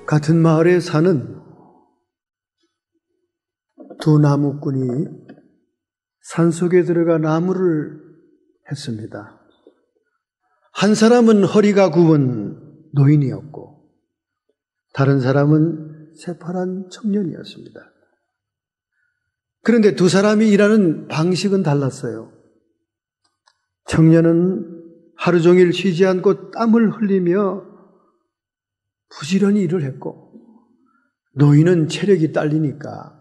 같은 마을에 사는 두 나무꾼이 산속에 들어가 나무를 했습니다. 한 사람은 허리가 굽은 노인이었고 다른 사람은 새파란 청년이었습니다. 그런데 두 사람이 일하는 방식은 달랐어요. 청년은 하루 종일 쉬지 않고 땀을 흘리며 부지런히 일을 했고 노인은 체력이 딸리니까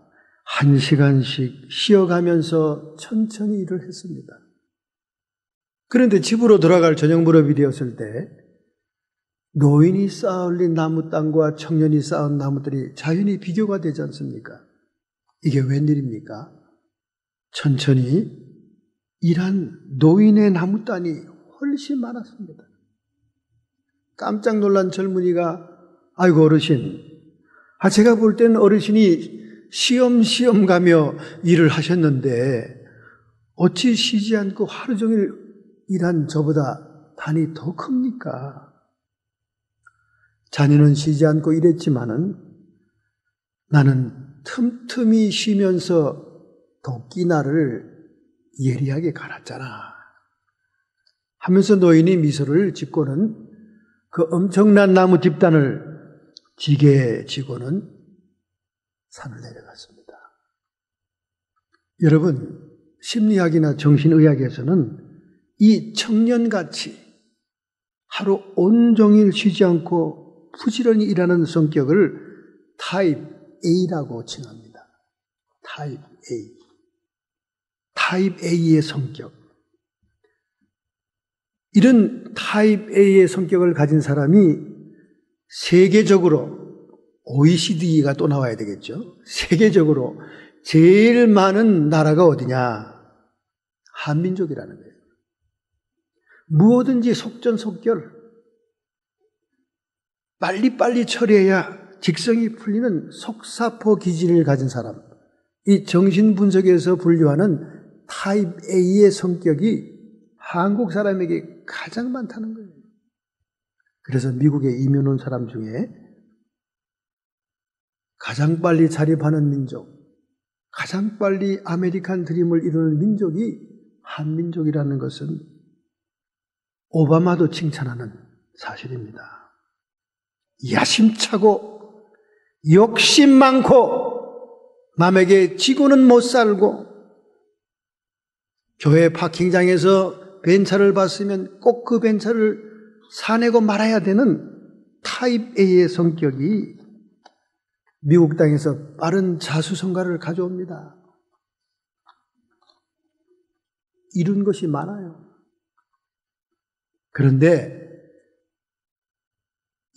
1시간씩 쉬어가면서 천천히 일을 했습니다. 그런데 집으로 돌아갈 저녁 무렵이 되었을 때 노인이 쌓아올린 나무 땅과 청년이 쌓은 나무들이 자연히 비교가 되지 않습니까? 이게 웬일입니까? 천천히 일한 노인의 나무 땅이 훨씬 많았습니다. 깜짝 놀란 젊은이가 아이고 어르신, 제가 볼 때는 어르신이 시험시험 가며 일을 하셨는데 어찌 쉬지 않고 하루 종일 일한 저보다 단이 더 큽니까? 자네는 쉬지 않고 일했지만은 나는 틈틈이 쉬면서 도끼날을 예리하게 갈았잖아 하면서 노인이 미소를 짓고는 그 엄청난 나무 집단을 지게에 지고는 산을 내려갔습니다. 여러분, 심리학이나 정신의학에서는 이 청년같이 하루 온종일 쉬지 않고 부지런히 일하는 성격을 타입 A라고 칭합니다. 타입 A. 타입 A의 성격. 이런 타입 A의 성격을 가진 사람이 세계적으로 OECD가 또 나와야 되겠죠. 세계적으로 제일 많은 나라가 어디냐? 한민족이라는 거예요. 무엇든지 속전속결, 빨리빨리 처리해야 직성이 풀리는 속사포 기질을 가진 사람, 이 정신분석에서 분류하는 타입 A의 성격이 한국 사람에게 가장 많다는 거예요. 그래서 미국에 이민 온 사람 중에 가장 빨리 자립하는 민족, 가장 빨리 아메리칸 드림을 이루는 민족이 한민족이라는 것은 오바마도 칭찬하는 사실입니다. 야심차고 욕심 많고 남에게 지고는 못 살고 교회 파킹장에서 벤차를 봤으면 꼭 그 벤차를 사내고 말아야 되는 타입 A의 성격이 미국 땅에서 빠른 자수성가를 가져옵니다. 이룬 것이 많아요. 그런데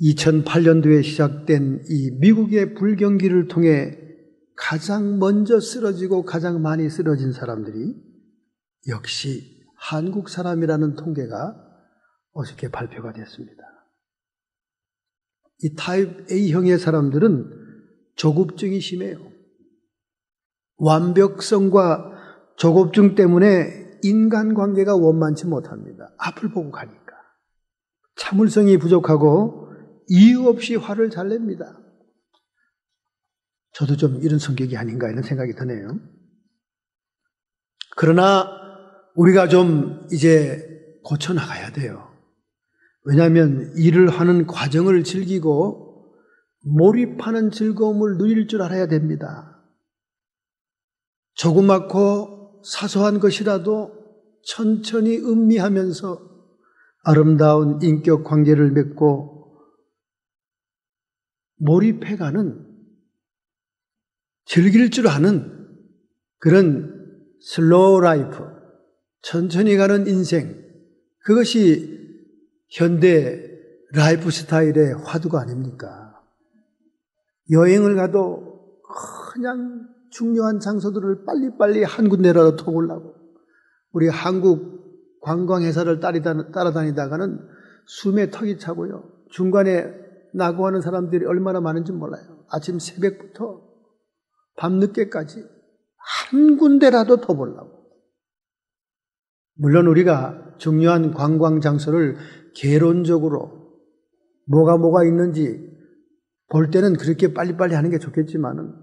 2008년도에 시작된 이 미국의 불경기를 통해 가장 먼저 쓰러지고 가장 많이 쓰러진 사람들이 역시 한국 사람이라는 통계가 어저께 발표가 됐습니다. 이 타입 A형의 사람들은 조급증이 심해요. 완벽성과 조급증 때문에 인간관계가 원만치 못합니다. 앞을 보고 가니까. 참을성이 부족하고 이유 없이 화를 잘 냅니다. 저도 좀 이런 성격이 아닌가 이런 생각이 드네요. 그러나 우리가 좀 이제 고쳐나가야 돼요. 왜냐하면 일을 하는 과정을 즐기고 몰입하는 즐거움을 누릴 줄 알아야 됩니다. 조그맣고 사소한 것이라도 천천히 음미하면서 아름다운 인격 관계를 맺고 몰입해가는 즐길 줄 아는 그런 슬로우 라이프, 천천히 가는 인생, 그것이 현대 라이프 스타일의 화두가 아닙니까? 여행을 가도 그냥 중요한 장소들을 빨리빨리 한 군데라도 터보려고 우리 한국 관광회사를 따라다니다가는 숨에 턱이 차고요. 중간에 낙오하는 사람들이 얼마나 많은지 몰라요. 아침 새벽부터 밤늦게까지 한 군데라도 더 보려고. 물론 우리가 중요한 관광 장소를 개론적으로 뭐가 있는지 볼 때는 그렇게 빨리빨리 하는 게 좋겠지만은,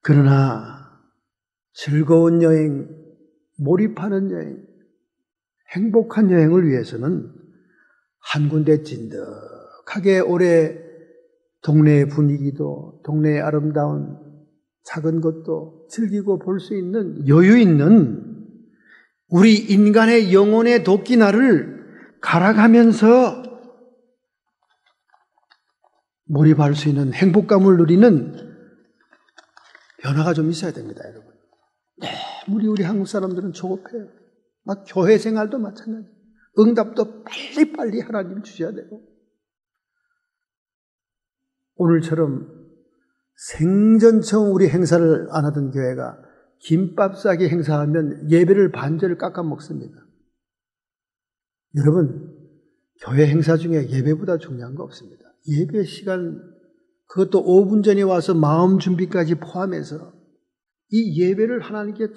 그러나 즐거운 여행, 몰입하는 여행, 행복한 여행을 위해서는 한 군데 찐득하게 오래 동네의 분위기도, 동네의 아름다운 작은 것도 즐기고 볼 수 있는 여유 있는 우리 인간의 영혼의 도끼날을 갈아가면서 몰입할 수 있는 행복감을 누리는 변화가 좀 있어야 됩니다, 여러분. 우리 한국 사람들은 조급해요. 막 교회 생활도 마찬가지. 응답도 빨리빨리 하나님 주셔야 되고. 오늘처럼 생전 처음 우리 행사를 안 하던 교회가 김밥 싸기 행사하면 예배를 반절 깎아 먹습니다. 여러분, 교회 행사 중에 예배보다 중요한 거 없습니다. 예배 시간, 그것도 5분 전에 와서 마음 준비까지 포함해서 이 예배를 하나님께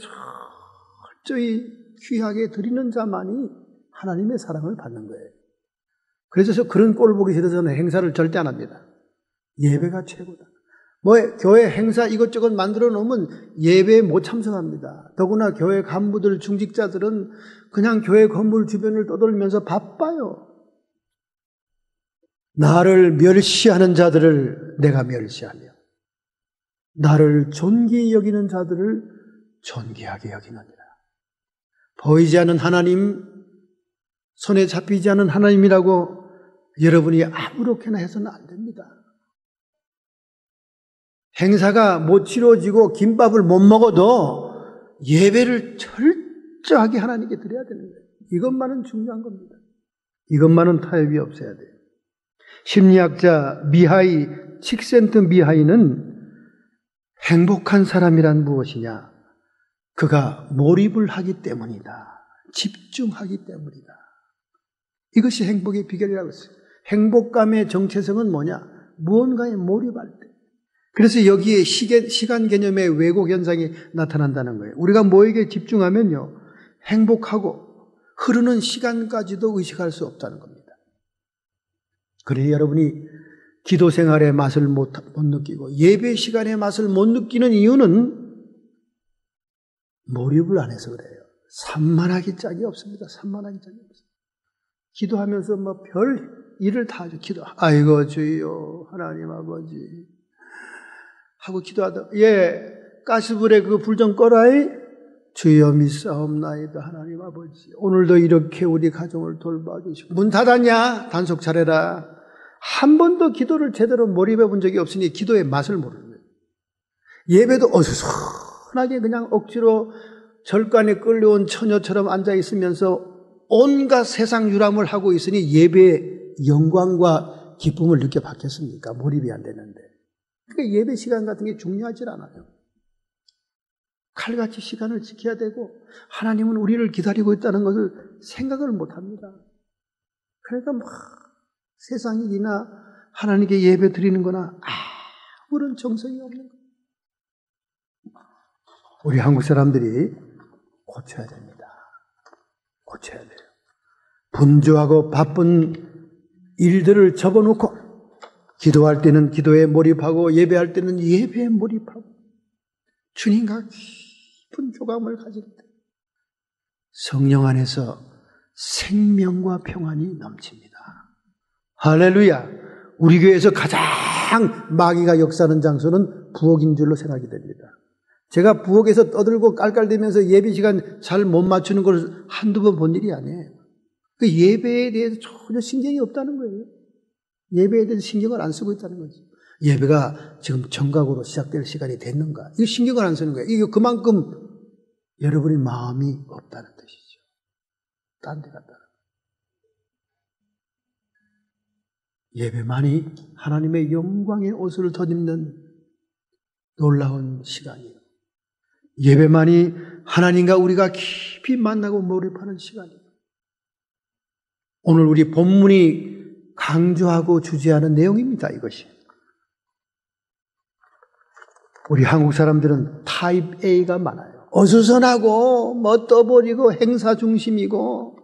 철저히 귀하게 드리는 자만이 하나님의 사랑을 받는 거예요. 그래서 그런 꼴 보기 싫어서는 행사를 절대 안 합니다. 예배가 최고다. 교회 행사 이것저것 만들어 놓으면 예배에 못 참석합니다. 더구나 교회 간부들, 중직자들은 그냥 교회 건물 주변을 떠돌면서 바빠요. 나를 멸시하는 자들을 내가 멸시하며 나를 존귀히 여기는 자들을 존귀하게 여기느니라. 보이지 않는 하나님, 손에 잡히지 않는 하나님이라고 여러분이 아무렇게나 해서는 안 됩니다. 행사가 못 치러지고 김밥을 못 먹어도 예배를 철저하게 하나님께 드려야 되는 거예요. 이것만은 중요한 겁니다. 이것만은 타협이 없어야 돼요. 심리학자 미하이, 칙센트 미하이는 행복한 사람이란 무엇이냐? 그가 몰입을 하기 때문이다. 집중하기 때문이다. 이것이 행복의 비결이라고 했어요. 행복감의 정체성은 뭐냐? 무언가에 몰입할 때. 그래서 여기에 시간 개념의 왜곡 현상이 나타난다는 거예요. 우리가 뭐에게 집중하면요, 행복하고 흐르는 시간까지도 의식할 수 없다는 겁니다. 그래서 여러분이 기도 생활의 맛을 못 느끼고 예배 시간의 맛을 못 느끼는 이유는 몰입을 안 해서 그래요. 산만하기 짝이 없습니다. 산만하기 짝이 없습니다. 기도하면서 별 일을 다 하죠. 아이고 주여 하나님 아버지 하고 기도하다, 가스불에 그 불 좀 꺼라이. 주여 믿사옵나이다 하나님 아버지, 오늘도 이렇게 우리 가정을 돌봐주시고. 문 닫았냐? 단속 잘해라. 한 번도 기도를 제대로 몰입해 본 적이 없으니 기도의 맛을 모르는 거예요. 예배도 어수선하게 그냥 억지로 절간에 끌려온 처녀처럼 앉아 있으면서 온갖 세상 유람을 하고 있으니 예배의 영광과 기쁨을 느껴 받겠습니까? 몰입이 안 되는데. 그러니까 예배 시간 같은 게 중요하지 않아요. 칼같이 시간을 지켜야 되고 하나님은 우리를 기다리고 있다는 것을 생각을 못합니다. 그러니까 세상 일이나 하나님께 예배 드리는 거나 아무런 정성이 없는 거예요. 우리 한국 사람들이 고쳐야 됩니다. 고쳐야 돼요. 분주하고 바쁜 일들을 접어놓고 기도할 때는 기도에 몰입하고 예배할 때는 예배에 몰입하고 주님과 깊은 교감을 가질 때 성령 안에서 생명과 평안이 넘칩니다. 할렐루야. 우리 교회에서 가장 마귀가 역사하는 장소는 부엌인 줄로 생각이 됩니다. 제가 부엌에서 떠들고 깔깔대면서 예배 시간 잘 못 맞추는 걸 한두 번 본 일이 아니에요. 그 예배에 대해서 전혀 신경이 없다는 거예요. 예배에 대해서 신경을 안 쓰고 있다는 거죠. 예배가 지금 정각으로 시작될 시간이 됐는가? 이거 신경을 안 쓰는 거예요. 이거 그만큼 여러분의 마음이 없다는 뜻이죠. 딴 데 갔다. 예배만이 하나님의 영광의 옷을 덧입는 놀라운 시간이에요. 예배만이 하나님과 우리가 깊이 만나고 몰입하는 시간이에요. 오늘 우리 본문이 강조하고 주제하는 내용입니다. 이것이. 우리 한국 사람들은 타입 A가 많아요. 어수선하고 떠버리고 행사 중심이고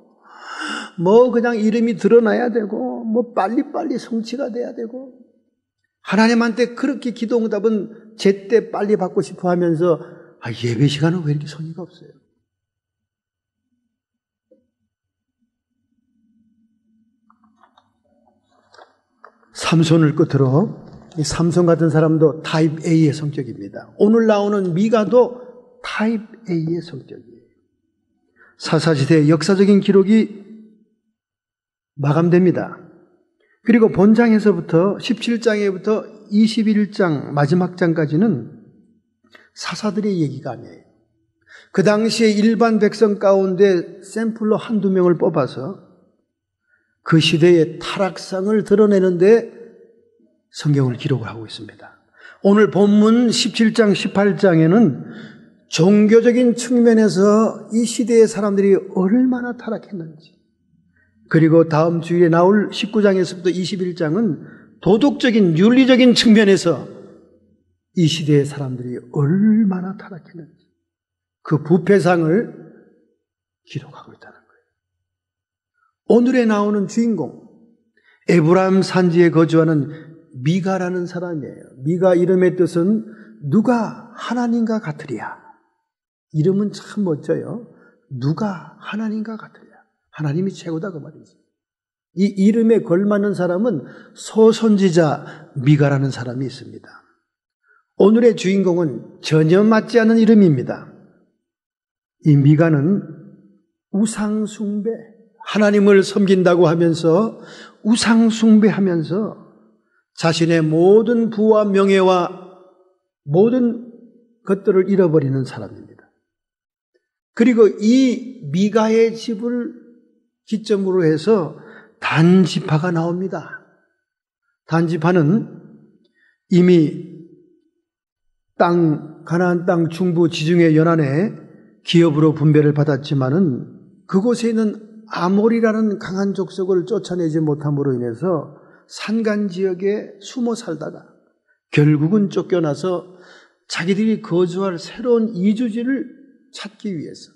그냥 이름이 드러나야 되고 빨리빨리 성취가 돼야 되고 하나님한테 그렇게 기도 응답은 제때 빨리 받고 싶어 하면서 예배 시간은 왜 이렇게 성의가 없어요? 삼손을 끝으로 이 삼손 같은 사람도 타입 A의 성격입니다. 오늘 나오는 미가도 타입 A의 성격이에요. 사사시대의 역사적인 기록이 마감됩니다. 그리고 본장에서부터 17장에부터 21장 마지막 장까지는 사사들의 얘기가 아니에요. 그 당시에 일반 백성 가운데 샘플로 한두 명을 뽑아서 그 시대의 타락상을 드러내는데 성경을 기록을 하고 있습니다. 오늘 본문 17장, 18장에는 종교적인 측면에서 이 시대의 사람들이 얼마나 타락했는지, 그리고 다음 주에 나올 19장에서부터 21장은 도덕적인, 윤리적인 측면에서 이 시대의 사람들이 얼마나 타락했는지 그 부패상을 기록하고 있다는 거예요. 오늘에 나오는 주인공, 에브라임 산지에 거주하는 미가라는 사람이에요. 미가 이름의 뜻은 누가 하나님과 같으랴. 이름은 참 멋져요. 누가 하나님과 같으랴. 하나님이 최고다 그 말이지. 이 이름에 걸맞는 사람은 소선지자 미가라는 사람이 있습니다. 오늘의 주인공은 전혀 맞지 않는 이름입니다. 이 미가는 우상숭배, 하나님을 섬긴다고 하면서 우상숭배하면서 자신의 모든 부와 명예와 모든 것들을 잃어버리는 사람입니다. 그리고 이 미가의 집을 기점으로 해서 단지파가 나옵니다. 단지파는 이미 가나안 땅 중부 지중해 연안에 기업으로 분배를 받았지만은 그곳에 있는 아몰이라는 강한 족속을 쫓아내지 못함으로 인해서 산간 지역에 숨어 살다가 결국은 쫓겨나서 자기들이 거주할 새로운 이주지를 찾기 위해서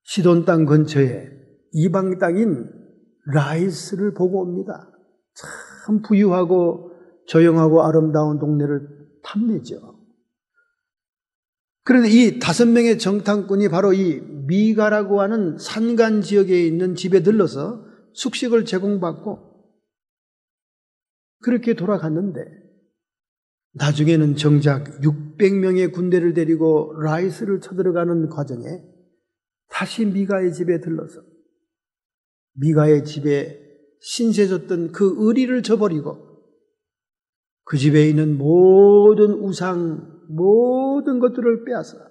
시돈 땅 근처에 이방 땅인 라이스를 보고 옵니다. 참 부유하고 조용하고 아름다운 동네를 탐내죠. 그런데 이 5명의 정탐꾼이 바로 이 미가라고 하는 산간 지역에 있는 집에 들러서 숙식을 제공받고 그렇게 돌아갔는데 나중에는 정작 600명의 군대를 데리고 라이스를 쳐들어가는 과정에 다시 미가의 집에 들러서 미가의 집에 신세졌던 그 의리를 저버리고 그 집에 있는 모든 우상, 모든 것들을 빼앗아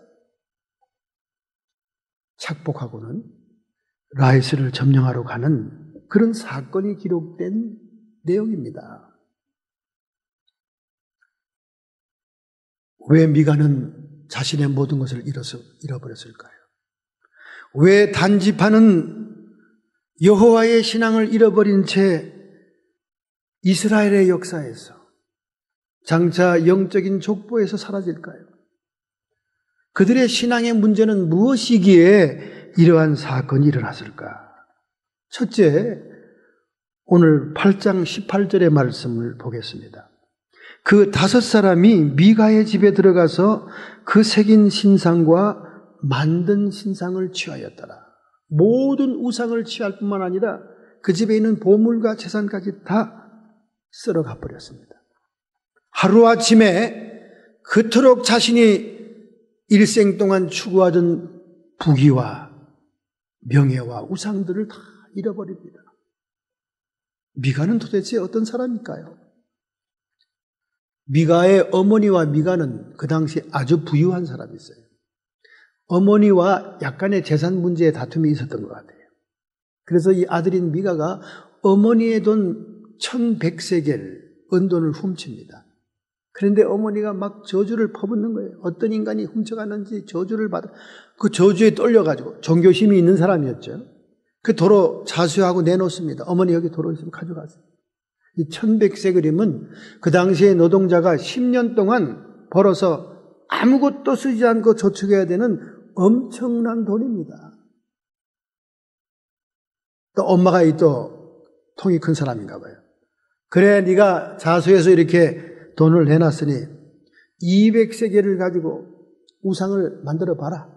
착복하고는 라이스를 점령하러 가는 그런 사건이 기록된 내용입니다. 왜 미가는 자신의 모든 것을 잃어버렸을까요? 왜 단지파는 여호와의 신앙을 잃어버린 채 이스라엘의 역사에서 장차 영적인 족보에서 사라질까요? 그들의 신앙의 문제는 무엇이기에 이러한 사건이 일어났을까? 첫째, 오늘 8장 18절의 말씀을 보겠습니다. 그 5사람이 미가의 집에 들어가서 그 새긴 신상과 만든 신상을 취하였더라. 모든 우상을 취할 뿐만 아니라 그 집에 있는 보물과 재산까지 다 쓸어가 버렸습니다. 하루아침에 그토록 자신이 일생 동안 추구하던 부귀와 명예와 우상들을 다 잃어버립니다. 미가는 도대체 어떤 사람일까요? 미가의 어머니와 미가는 그 당시 아주 부유한 사람이었어요. 어머니와 약간의 재산 문제에 다툼이 있었던 것 같아요. 그래서 이 아들인 미가가 어머니의 돈 1100세겔 은돈을 훔칩니다. 그런데 어머니가 막 저주를 퍼붓는 거예요. 어떤 인간이 훔쳐갔는지 저주를 받아. 그 저주에 떨려가지고 종교심이 있는 사람이었죠. 그 도로 자수하고 내놓습니다. 어머니 여기 도로 있으면 가져가세요. 이 1100세겔이면 그 당시에 노동자가 10년 동안 벌어서 아무것도 쓰지 않고 저축해야 되는 엄청난 돈입니다. 또 엄마가 또 통이 큰 사람인가 봐요. 그래, 네가 자수해서 이렇게 돈을 내놨으니 200세겔을 가지고 우상을 만들어 봐라.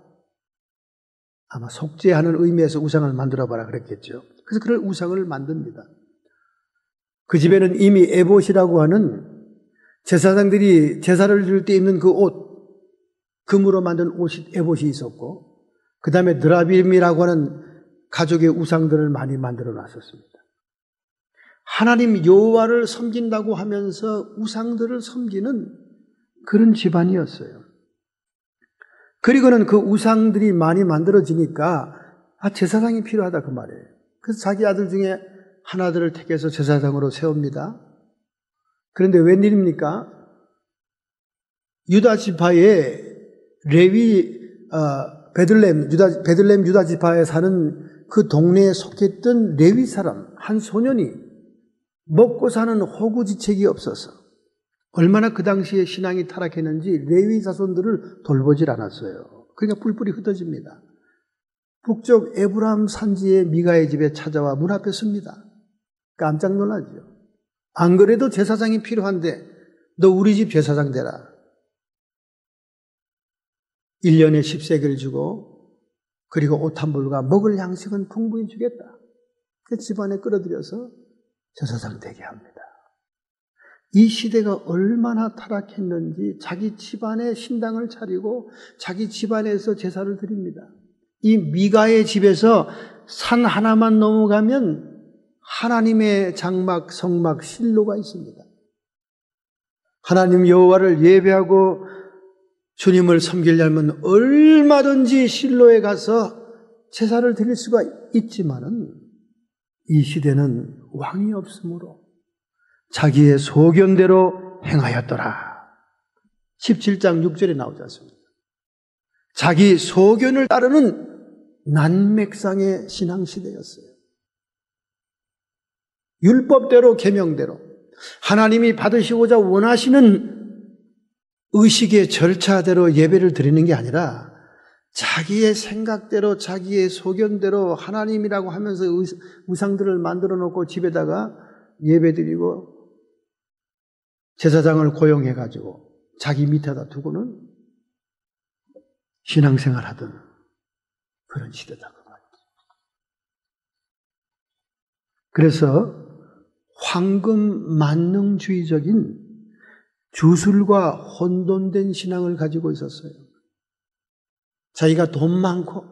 아마 속죄하는 의미에서 우상을 만들어 봐라 그랬겠죠. 그래서 그런 우상을 만듭니다. 그 집에는 이미 에봇이라고 하는 제사장들이 제사를 드릴 때 입는 그 옷, 금으로 만든 옷이 에봇이 있었고, 그 다음에 드라빔이라고 하는 가족의 우상들을 많이 만들어 놨었습니다. 하나님 여호와를 섬긴다고 하면서 우상들을 섬기는 그런 집안이었어요. 그리고는 그 우상들이 많이 만들어지니까 제사장이 필요하다 그 말이에요. 그래서 자기 아들 중에 하나들을 택해서 제사장으로 세웁니다. 그런데 웬일입니까? 유다 지파의 레위 베들레헴 유다 지파에 사는 그 동네에 속했던 레위 사람 한 소년이 먹고 사는 호구지책이 없어서 얼마나 그 당시에 신앙이 타락했는지 레위 자손들을 돌보질 않았어요. 그러니까 뿔뿔이 흩어집니다. 북쪽 에브라임 산지의 미가의 집에 찾아와 문 앞에 섭니다. 깜짝 놀라죠. 안 그래도 제사장이 필요한데 너 우리 집 제사장 되라. 1년에 10세겔 주고 그리고 옷 한 벌과 먹을 양식은 풍부히 주겠다. 그 집안에 끌어들여서 제사장 되게 합니다. 이 시대가 얼마나 타락했는지 자기 집안에 신당을 차리고 자기 집안에서 제사를 드립니다. 이 미가의 집에서 산 하나만 넘어가면 하나님의 장막, 성막, 실로가 있습니다. 하나님 여호와를 예배하고 주님을 섬기려면 얼마든지 실로에 가서 제사를 드릴 수가 있지만은 이 시대는 왕이 없으므로 자기의 소견대로 행하였더라. 17장 6절에 나오지 않습니까? 자기 소견을 따르는 난맥상의 신앙시대였어요. 율법대로 계명대로 하나님이 받으시고자 원하시는 의식의 절차대로 예배를 드리는 게 아니라 자기의 생각대로 자기의 소견대로 하나님이라고 하면서 우상들을 만들어 놓고 집에다가 예배드리고 제사장을 고용해가지고 자기 밑에다 두고는 신앙생활 하던 그런 시대다 그 말이죠. 그래서 황금 만능주의적인 주술과 혼돈된 신앙을 가지고 있었어요. 자기가 돈 많고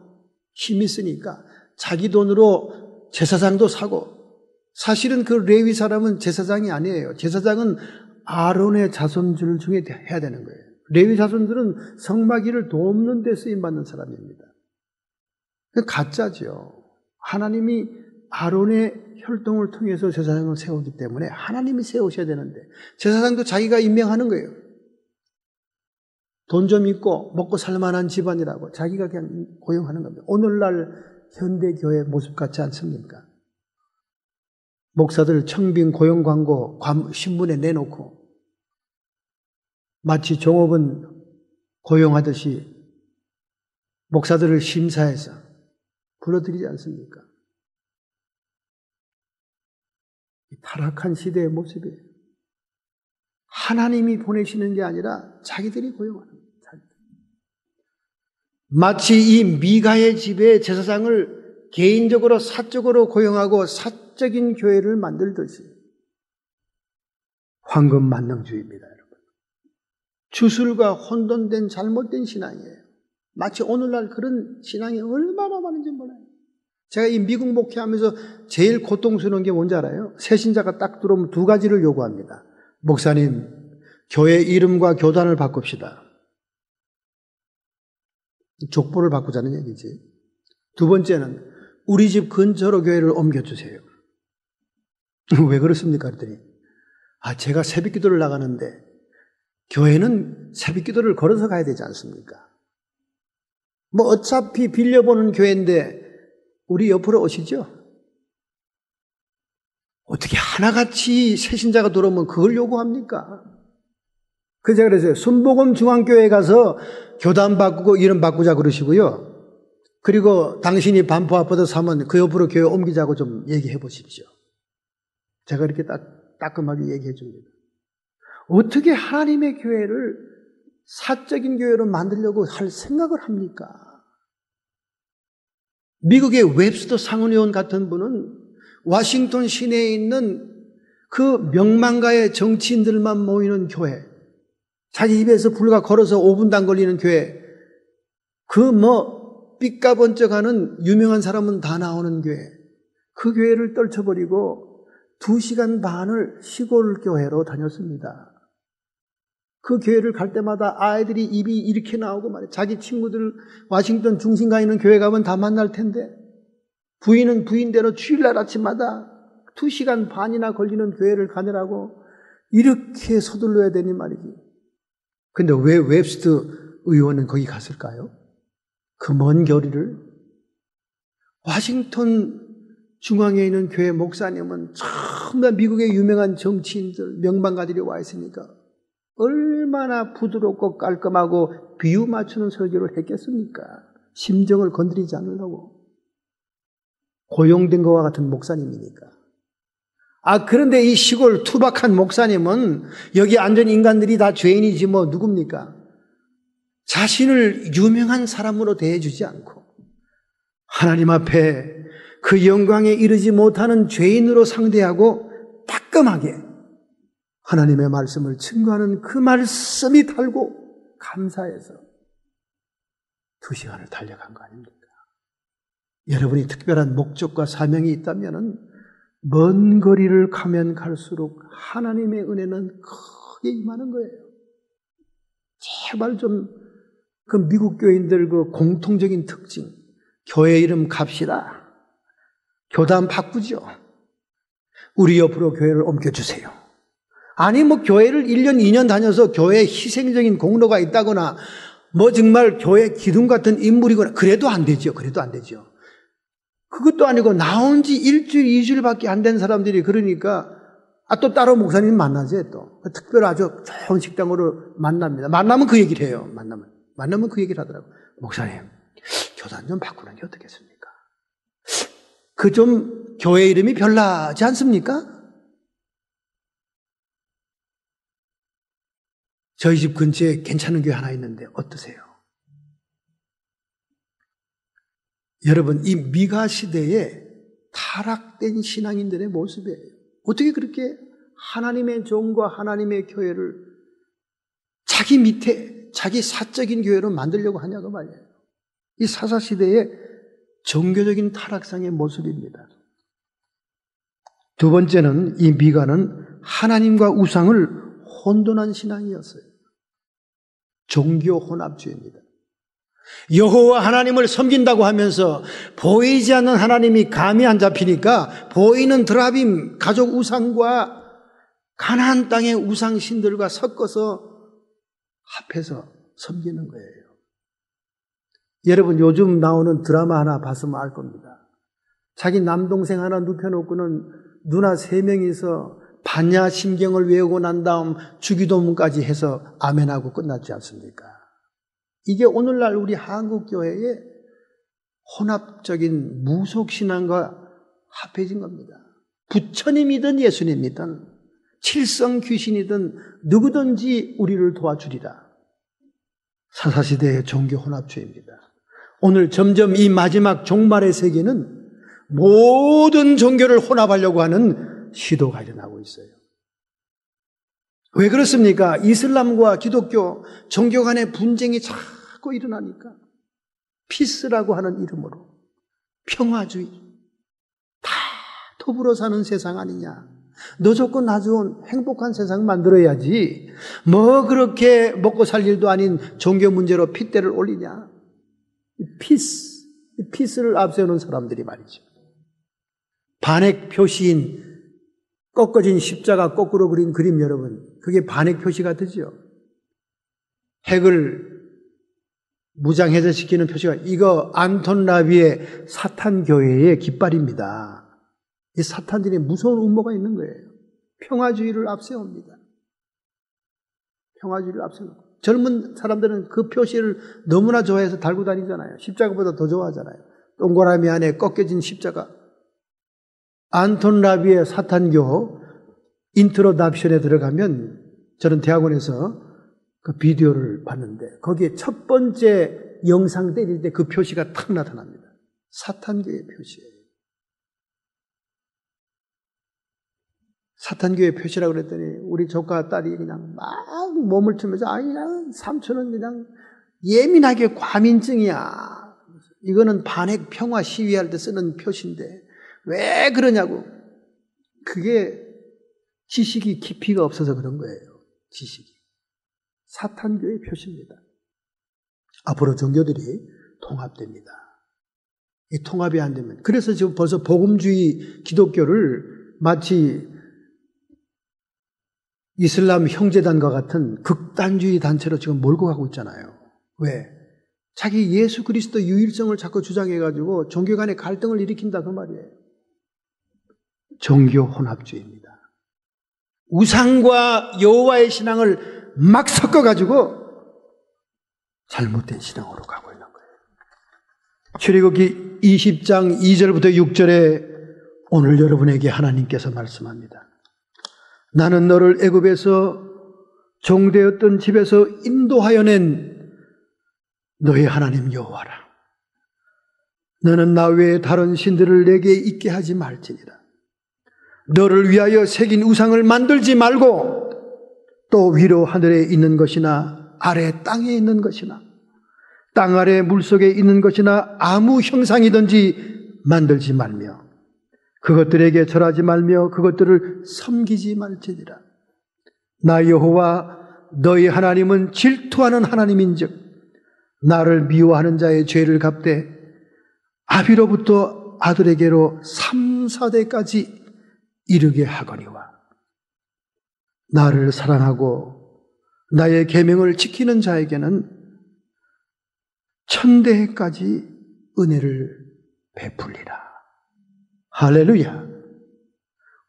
힘 있으니까 자기 돈으로 제사장도 사고, 사실은 그 레위 사람은 제사장이 아니에요. 제사장은 아론의 자손들 중에 해야 되는 거예요. 레위 자손들은 성막일을 돕는 데 쓰임받는 사람입니다. 가짜죠. 하나님이 아론의 혈통을 통해서 제사장을 세우기 때문에 하나님이 세우셔야 되는데 제사장도 자기가 임명하는 거예요. 돈 좀 있고 먹고 살만한 집안이라고 자기가 그냥 고용하는 겁니다. 오늘날 현대교회 모습 같지 않습니까? 목사들 청빙 고용 광고 신문에 내놓고 마치 종업원 고용하듯이 목사들을 심사해서 불러들이지 않습니까? 타락한 시대의 모습이에요. 하나님이 보내시는 게 아니라 자기들이 고용하는 거예요. 마치 이 미가의 집에 제사장을 개인적으로 사적으로 고용하고 사적인 교회를 만들듯이 황금 만능주의입니다, 여러분. 주술과 혼돈된 잘못된 신앙이에요. 마치 오늘날 그런 신앙이 얼마나 많은지 몰라요. 제가 이 미국 목회하면서 제일 고통스러운 게 뭔지 알아요? 새신자가 딱 들어오면 두 가지를 요구합니다. 목사님, 교회 이름과 교단을 바꿉시다. 족보를 바꾸자는 얘기지. 두 번째는 우리 집 근처로 교회를 옮겨주세요. 왜 그렇습니까? 그랬더니 제가 새벽기도를 나가는데 교회는 새벽기도를 걸어서 가야 되지 않습니까? 뭐 어차피 빌려보는 교회인데 우리 옆으로 오시죠? 어떻게 하나같이 새신자가 들어오면 그걸 요구합니까? 그래서 제가 그랬어요. 순복음 중앙교회에 가서 교단 바꾸고 이름 바꾸자 그러시고요. 그리고 당신이 반포 아파트 사면 그 옆으로 교회 옮기자고 좀 얘기해 보십시오. 제가 이렇게 딱 따끔하게 얘기해 줍니다. 어떻게 하나님의 교회를 사적인 교회로 만들려고 할 생각을 합니까? 미국의 웹스터 상원의원 같은 분은 워싱턴 시내에 있는 그 명망가의 정치인들만 모이는 교회, 자기 입에서 불과 걸어서 5분도 안 걸리는 교회, 삐까번쩍하는 유명한 사람은 다 나오는 교회, 그 교회를 떨쳐버리고 2시간 반을 시골 교회로 다녔습니다. 그 교회를 갈 때마다 아이들이 입이 이렇게 나오고 말이에요. 자기 친구들 워싱턴 중심가 있는 교회 가면 다 만날 텐데 부인은 부인대로 주일날 아침마다 2시간 반이나 걸리는 교회를 가느라고 이렇게 서둘러야 되니 말이지. 근데 왜 웹스터 의원은 거기 갔을까요? 그 먼 거리를. 워싱턴 중앙에 있는 교회 목사님은 정말 미국의 유명한 정치인들, 명방가들이 와 있으니까 얼마나 부드럽고 깔끔하고 비유 맞추는 설교를 했겠습니까? 심정을 건드리지 않으려고. 고용된 것과 같은 목사님이니까. 그런데 이 시골 투박한 목사님은 여기 앉은 인간들이 다 죄인이지 뭐 누굽니까? 자신을 유명한 사람으로 대해주지 않고 하나님 앞에 그 영광에 이르지 못하는 죄인으로 상대하고 따끔하게 하나님의 말씀을 증거하는 그 말씀이 달고 감사해서 2시간을 달려간 거 아닙니까? 여러분이 특별한 목적과 사명이 있다면 먼 거리를 가면 갈수록 하나님의 은혜는 크게 임하는 거예요. 제발 좀 그 미국 교인들 그 공통적인 특징, 교회 이름 갑시다. 교단 바꾸죠. 우리 옆으로 교회를 옮겨주세요. 아니 교회를 1년 2년 다녀서 교회에 희생적인 공로가 있다거나 정말 교회 기둥 같은 인물이거나 그래도 안 되죠. 그래도 안 되죠. 그것도 아니고 나온 지 1주일 2주일밖에 안 된 사람들이 그러니까 또 따로 목사님 만나지 또 특별히 아주 좋은 식당으로 만납니다. 만나면 그 얘기를 해요. 만나면 그 얘기를 하더라고요. 목사님, 교단 좀 바꾸는 게 어떻겠습니까? 그 좀 교회 이름이 별나지 않습니까? 저희 집 근처에 괜찮은 교회 하나 있는데 어떠세요? 여러분, 이 미가 시대에 타락된 신앙인들의 모습이에요. 어떻게 그렇게 하나님의 종과 하나님의 교회를 자기 밑에 자기 사적인 교회로 만들려고 하냐고 말이에요. 이 사사시대의 종교적인 타락상의 모습입니다. 두 번째는 이 미가는 하나님과 우상을 혼돈한 신앙이었어요. 종교 혼합주의입니다. 여호와 하나님을 섬긴다고 하면서 보이지 않는 하나님이 감이 안 잡히니까 보이는 드라빔 가족 우상과 가나안 땅의 우상신들과 섞어서 합해서 섬기는 거예요. 여러분 요즘 나오는 드라마 하나 봤으면 알 겁니다. 자기 남동생 하나 눕혀놓고는 누나 3명이서 반야심경을 외우고 난 다음 주기도문까지 해서 아멘하고 끝났지 않습니까? 이게 오늘날 우리 한국교회의 혼합적인 무속신앙과 합해진 겁니다. 부처님이든 예수님이든 칠성 귀신이든 누구든지 우리를 도와주리라. 사사시대의 종교 혼합주의입니다. 오늘 점점 이 마지막 종말의 세계는 모든 종교를 혼합하려고 하는 시도가 일어나고 있어요. 왜 그렇습니까? 이슬람과 기독교 종교 간의 분쟁이 자꾸 일어나니까 피스라고 하는 이름으로 평화주의 다 더불어 사는 세상 아니냐. 너 좋고 나 좋은 행복한 세상 만들어야지 그렇게 먹고 살 일도 아닌 종교 문제로 핏대를 올리냐. 피스를 앞세우는 사람들이 말이죠. 반핵 표시인 꺾어진 십자가 거꾸로 그린 그림 여러분, 그게 반핵 표시가 되죠. 핵을 무장해제시키는 표시가, 이거 안톤 라비의 사탄교회의 깃발입니다. 이 사탄들이 무서운 음모가 있는 거예요. 평화주의를 앞세웁니다. 평화주의를 앞세우고 젊은 사람들은 그 표시를 너무나 좋아해서 달고 다니잖아요. 십자가보다 더 좋아하잖아요. 동그라미 안에 꺾여진 십자가. 안톤 라비의 사탄교 인트로덕션에 들어가면 저는 대학원에서 그 비디오를 봤는데 거기에 첫 번째 영상 때릴 때 그 표시가 탁 나타납니다. 사탄교회 표시예요. 사탄교회 표시라고 그랬더니 우리 조카 딸이 그냥 막 몸을 틀면서 그냥 삼촌은 그냥 예민하게 과민증이야. 이거는 반핵 평화 시위할 때 쓰는 표시인데 왜 그러냐고. 그게 지식이 깊이가 없어서 그런 거예요. 지식이. 사탄교의 표시입니다. 앞으로 종교들이 통합됩니다. 이 통합이 안 되면. 그래서 지금 벌써 복음주의 기독교를 마치 이슬람 형제단과 같은 극단주의 단체로 지금 몰고 가고 있잖아요. 왜? 자기 예수 그리스도 유일성을 자꾸 주장해가지고 종교 간의 갈등을 일으킨다 그 말이에요. 종교 혼합주의입니다. 우상과 여호와의 신앙을 막 섞어가지고 잘못된 신앙으로 가고 있는 거예요. 출애굽기 20장 2절부터 6절에 오늘 여러분에게 하나님께서 말씀합니다. 나는 너를 애굽에서 종되었던 집에서 인도하여 낸 너의 하나님 여호와라. 너는 나 외에 다른 신들을 내게 있게 하지 말지니라. 너를 위하여 새긴 우상을 만들지 말고 또 위로 하늘에 있는 것이나 아래 땅에 있는 것이나 땅 아래 물속에 있는 것이나 아무 형상이든지 만들지 말며 그것들에게 절하지 말며 그것들을 섬기지 말지니라. 나 여호와 너희 하나님은 질투하는 하나님인즉 나를 미워하는 자의 죄를 갚되 아비로부터 아들에게로 3, 4대까지 이르게 하거니와 나를 사랑하고 나의 계명을 지키는 자에게는 1000대까지 은혜를 베풀리라. 할렐루야.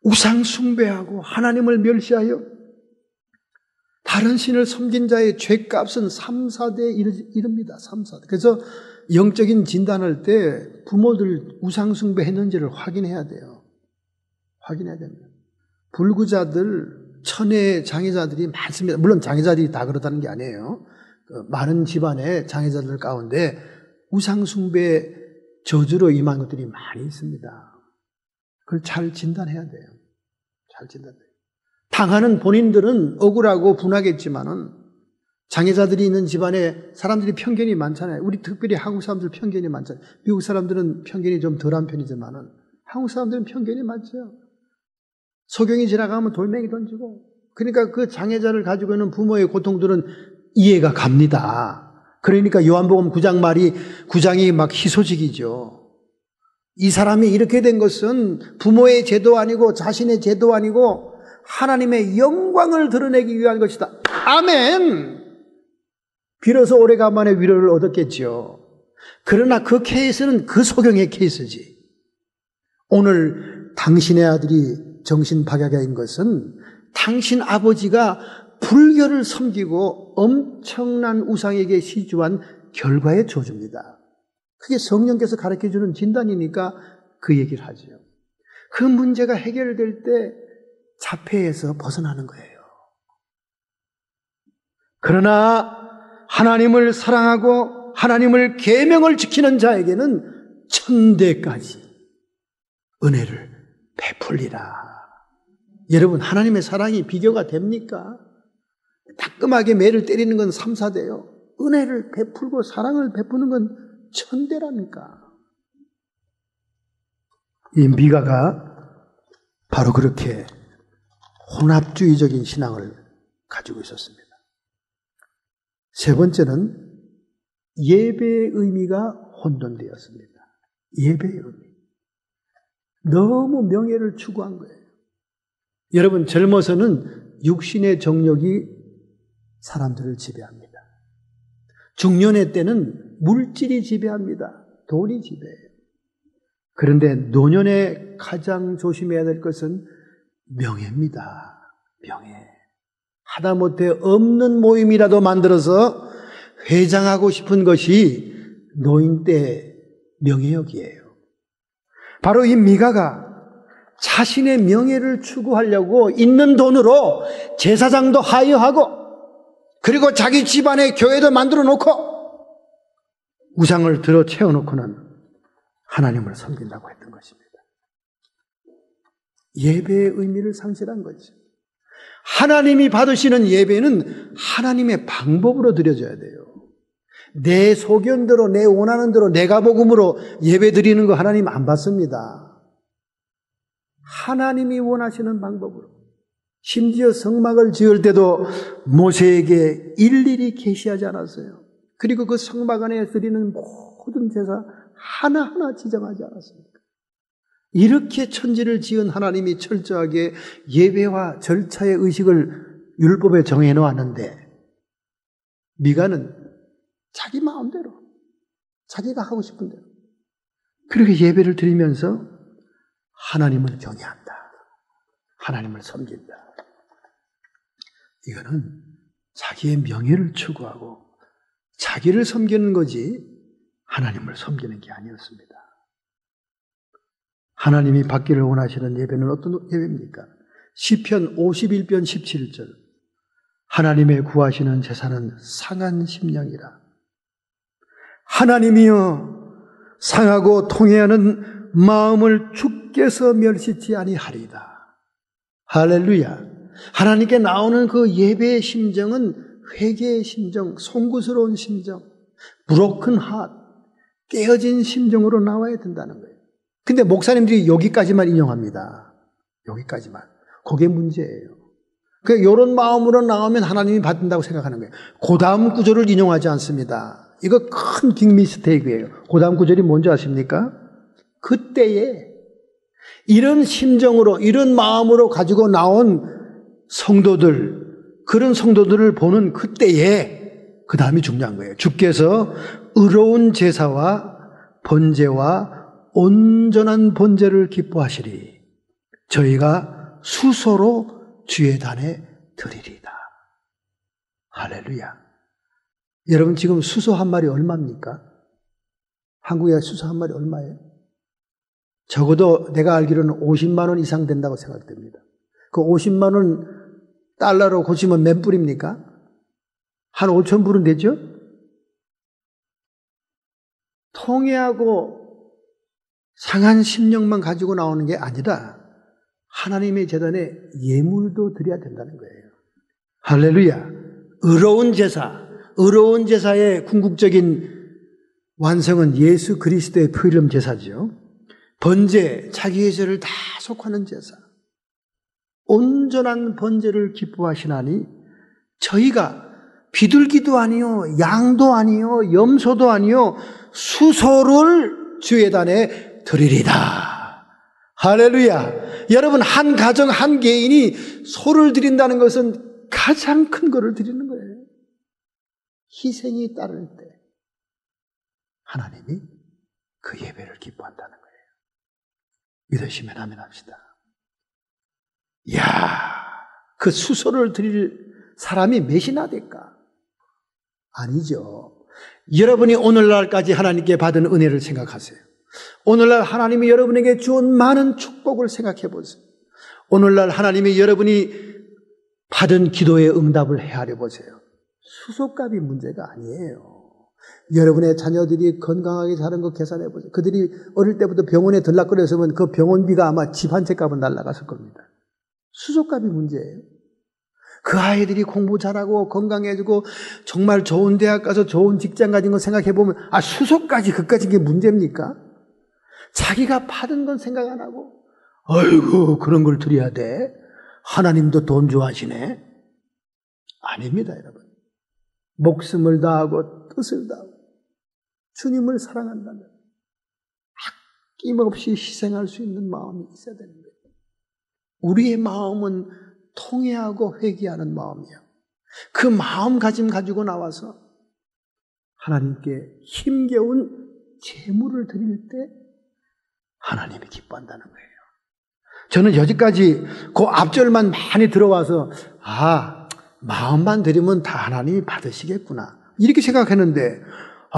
우상 숭배하고 하나님을 멸시하여 다른 신을 섬긴 자의 죄값은 3, 4대에 이릅니다. 3, 4대. 그래서 영적인 진단할 때 부모들 우상 숭배했는지를 확인해야 돼요. 확인해야 됩니다. 불구자들, 천의 장애자들이 많습니다. 물론 장애자들이 다 그렇다는 게 아니에요. 많은 집안의 장애자들 가운데 우상 숭배 저주로 임한 것들이 많이 있습니다. 그걸 잘 진단해야 돼요. 잘 진단돼요. 당하는 본인들은 억울하고 분하겠지만은 장애자들이 있는 집안에 사람들이 편견이 많잖아요. 우리 특별히 한국 사람들 편견이 많잖아요. 미국 사람들은 편견이 좀 덜한 편이지만은 한국 사람들은 편견이 많죠. 소경이 지나가면 돌멩이 던지고. 그러니까 그 장애자를 가지고 있는 부모의 고통들은 이해가 갑니다. 그러니까 요한복음 9장 말이 9장이 막 희소식이죠. 이 사람이 이렇게 된 것은 부모의 죄도 아니고 자신의 죄도 아니고 하나님의 영광을 드러내기 위한 것이다. 아멘. 비로소 오래간만에 위로를 얻었겠죠. 그러나 그 케이스는 그 소경의 케이스지. 오늘 당신의 아들이 정신박약인 것은 당신 아버지가 불교를 섬기고 엄청난 우상에게 시주한 결과의 저주입니다. 그게 성령께서 가르쳐주는 진단이니까 그 얘기를 하죠. 그 문제가 해결될 때 자폐에서 벗어나는 거예요. 그러나 하나님을 사랑하고 하나님을 계명을 지키는 자에게는 1000대까지 은혜를 베풀리라. 여러분, 하나님의 사랑이 비교가 됩니까? 따끔하게 매를 때리는 건 3, 4대요. 은혜를 베풀고 사랑을 베푸는 건 1000대라니까. 이 미가가 바로 그렇게 혼합주의적인 신앙을 가지고 있었습니다. 세 번째는 예배의 의미가 혼돈되었습니다. 예배의 의미. 너무 명예를 추구한 거예요. 여러분, 젊어서는 육신의 정욕이 사람들을 지배합니다. 중년의 때는 물질이 지배합니다. 돈이 지배해요. 그런데 노년에 가장 조심해야 될 것은 명예입니다. 명예. 하다못해 없는 모임이라도 만들어서 회장하고 싶은 것이 노인 때 명예욕이에요. 바로 이 미가가 자신의 명예를 추구하려고 있는 돈으로 제사장도 하여하고 그리고 자기 집안에 교회도 만들어 놓고 우상을 들어 채워놓고는 하나님을 섬긴다고 했던 것입니다. 예배의 의미를 상실한 거죠. 하나님이 받으시는 예배는 하나님의 방법으로 드려져야 돼요. 내 소견대로 내 원하는 대로 내가 복음으로 예배 드리는 거 하나님 안 받습니다. 하나님이 원하시는 방법으로. 심지어 성막을 지을 때도 모세에게 일일이 계시하지 않았어요. 그리고 그 성막 안에 드리는 모든 제사 하나하나 지정하지 않았습니까? 이렇게 천지를 지은 하나님이 철저하게 예배와 절차의 의식을 율법에 정해 놓았는데 미가는 자기 마음대로 자기가 하고 싶은 대로 그렇게 예배를 드리면서 하나님을 경외한다. 하나님을 섬긴다. 이거는 자기의 명예를 추구하고 자기를 섬기는 거지 하나님을 섬기는 게 아니었습니다. 하나님이 받기를 원하시는 예배는 어떤 예배입니까? 시편 51편 17절 하나님의 구하시는 제사는 상한 심령이라. 하나님이여 상하고 통회하는 마음을 주께서 멸시치 아니하리이다. 할렐루야. 하나님께 나오는 그 예배의 심정은 회개의 심정, 송구스러운 심정, broken heart, 깨어진 심정으로 나와야 된다는 거예요. 근데 목사님들이 여기까지만 인용합니다. 여기까지만. 그게 문제예요. 그러니까 이런 마음으로 나오면 하나님이 받는다고 생각하는 거예요. 그 다음 구절을 인용하지 않습니다. 이거 큰 빅 미스테이크예요. 그 다음 구절이 뭔지 아십니까? 그때에 이런 심정으로 이런 마음으로 가지고 나온 성도들, 그런 성도들을 보는 그때에 그 다음이 중요한 거예요. 주께서 의로운 제사와 번제와 온전한 번제를 기뻐하시리. 저희가 수소로 주의 단에 드리리다. 할렐루야. 여러분 지금 수소 한 마리 얼마입니까? 한국에 수소 한 마리 얼마예요? 적어도 내가 알기로는 50만 원 이상 된다고 생각됩니다. 그 50만 원 달러로 고치면 몇 불입니까? 한 5천 불은 되죠? 통회하고 상한 심령만 가지고 나오는 게 아니라 하나님의 제단에 예물도 드려야 된다는 거예요. 할렐루야. 의로운 제사, 의로운 제사의 궁극적인 완성은 예수 그리스도의 푸르름 제사죠. 번제, 자기의 죄를 다 속하는 제사. 온전한 번제를 기뻐하시나니 저희가 비둘기도 아니요, 양도 아니요, 염소도 아니요, 수소를 주의 단에 드리리다. 할렐루야. 여러분 한 가정 한 개인이 소를 드린다는 것은 가장 큰 거를 드리는 거예요. 희생이 따를 때 하나님이 그 예배를 기뻐한다는 거예요. 믿으시면 아멘 합시다. 이야, 그 수소를 드릴 사람이 몇이나 될까? 아니죠. 여러분이 오늘날까지 하나님께 받은 은혜를 생각하세요. 오늘날 하나님이 여러분에게 주은 많은 축복을 생각해 보세요. 오늘날 하나님이 여러분이 받은 기도의 응답을 헤아려 보세요. 수소값이 문제가 아니에요. 여러분의 자녀들이 건강하게 자란 거 계산해 보세요. 그들이 어릴 때부터 병원에 들락거렸으면 그 병원비가 아마 집 한 채 값은 날아갔을 겁니다. 수소값이 문제예요. 그 아이들이 공부 잘하고 건강해지고 정말 좋은 대학 가서 좋은 직장 가진 거 생각해 보면 수소까지 그까지 게 문제입니까? 자기가 받은 건 생각 안 하고 아이고 그런 걸 드려야 돼? 하나님도 돈 좋아하시네? 아닙니다, 여러분. 목숨을 다하고 뜻을 다하고 주님을 사랑한다면 아낌없이 희생할 수 있는 마음이 있어야 되는 거예요. 우리의 마음은 통회하고 회개하는 마음이에요. 그 마음가짐 가지고 나와서 하나님께 힘겨운 제물을 드릴 때 하나님이 기뻐한다는 거예요. 저는 여기까지 그 앞절만 많이 들어와서 마음만 드리면 다 하나님이 받으시겠구나 이렇게 생각했는데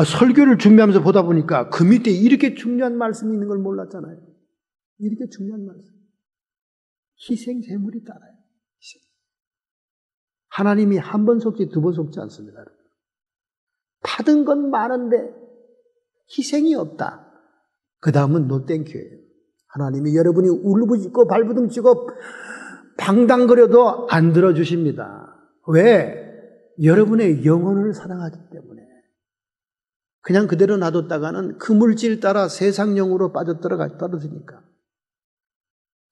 설교를 준비하면서 보다 보니까 그 밑에 이렇게 중요한 말씀이 있는 걸 몰랐잖아요. 이렇게 중요한 말씀. 희생제물이 따라요. 하나님이 한 번 속지 두 번 속지 않습니다. 받은 건 많은데 희생이 없다. 그 다음은 노땡큐예요. 하나님이 여러분이 울부짖고 발부둥치고 방당거려도 안 들어주십니다. 왜? 여러분의 영혼을 사랑하기 때문에. 그냥 그대로 놔뒀다가는 그 물질 따라 세상령으로 떨어지니까.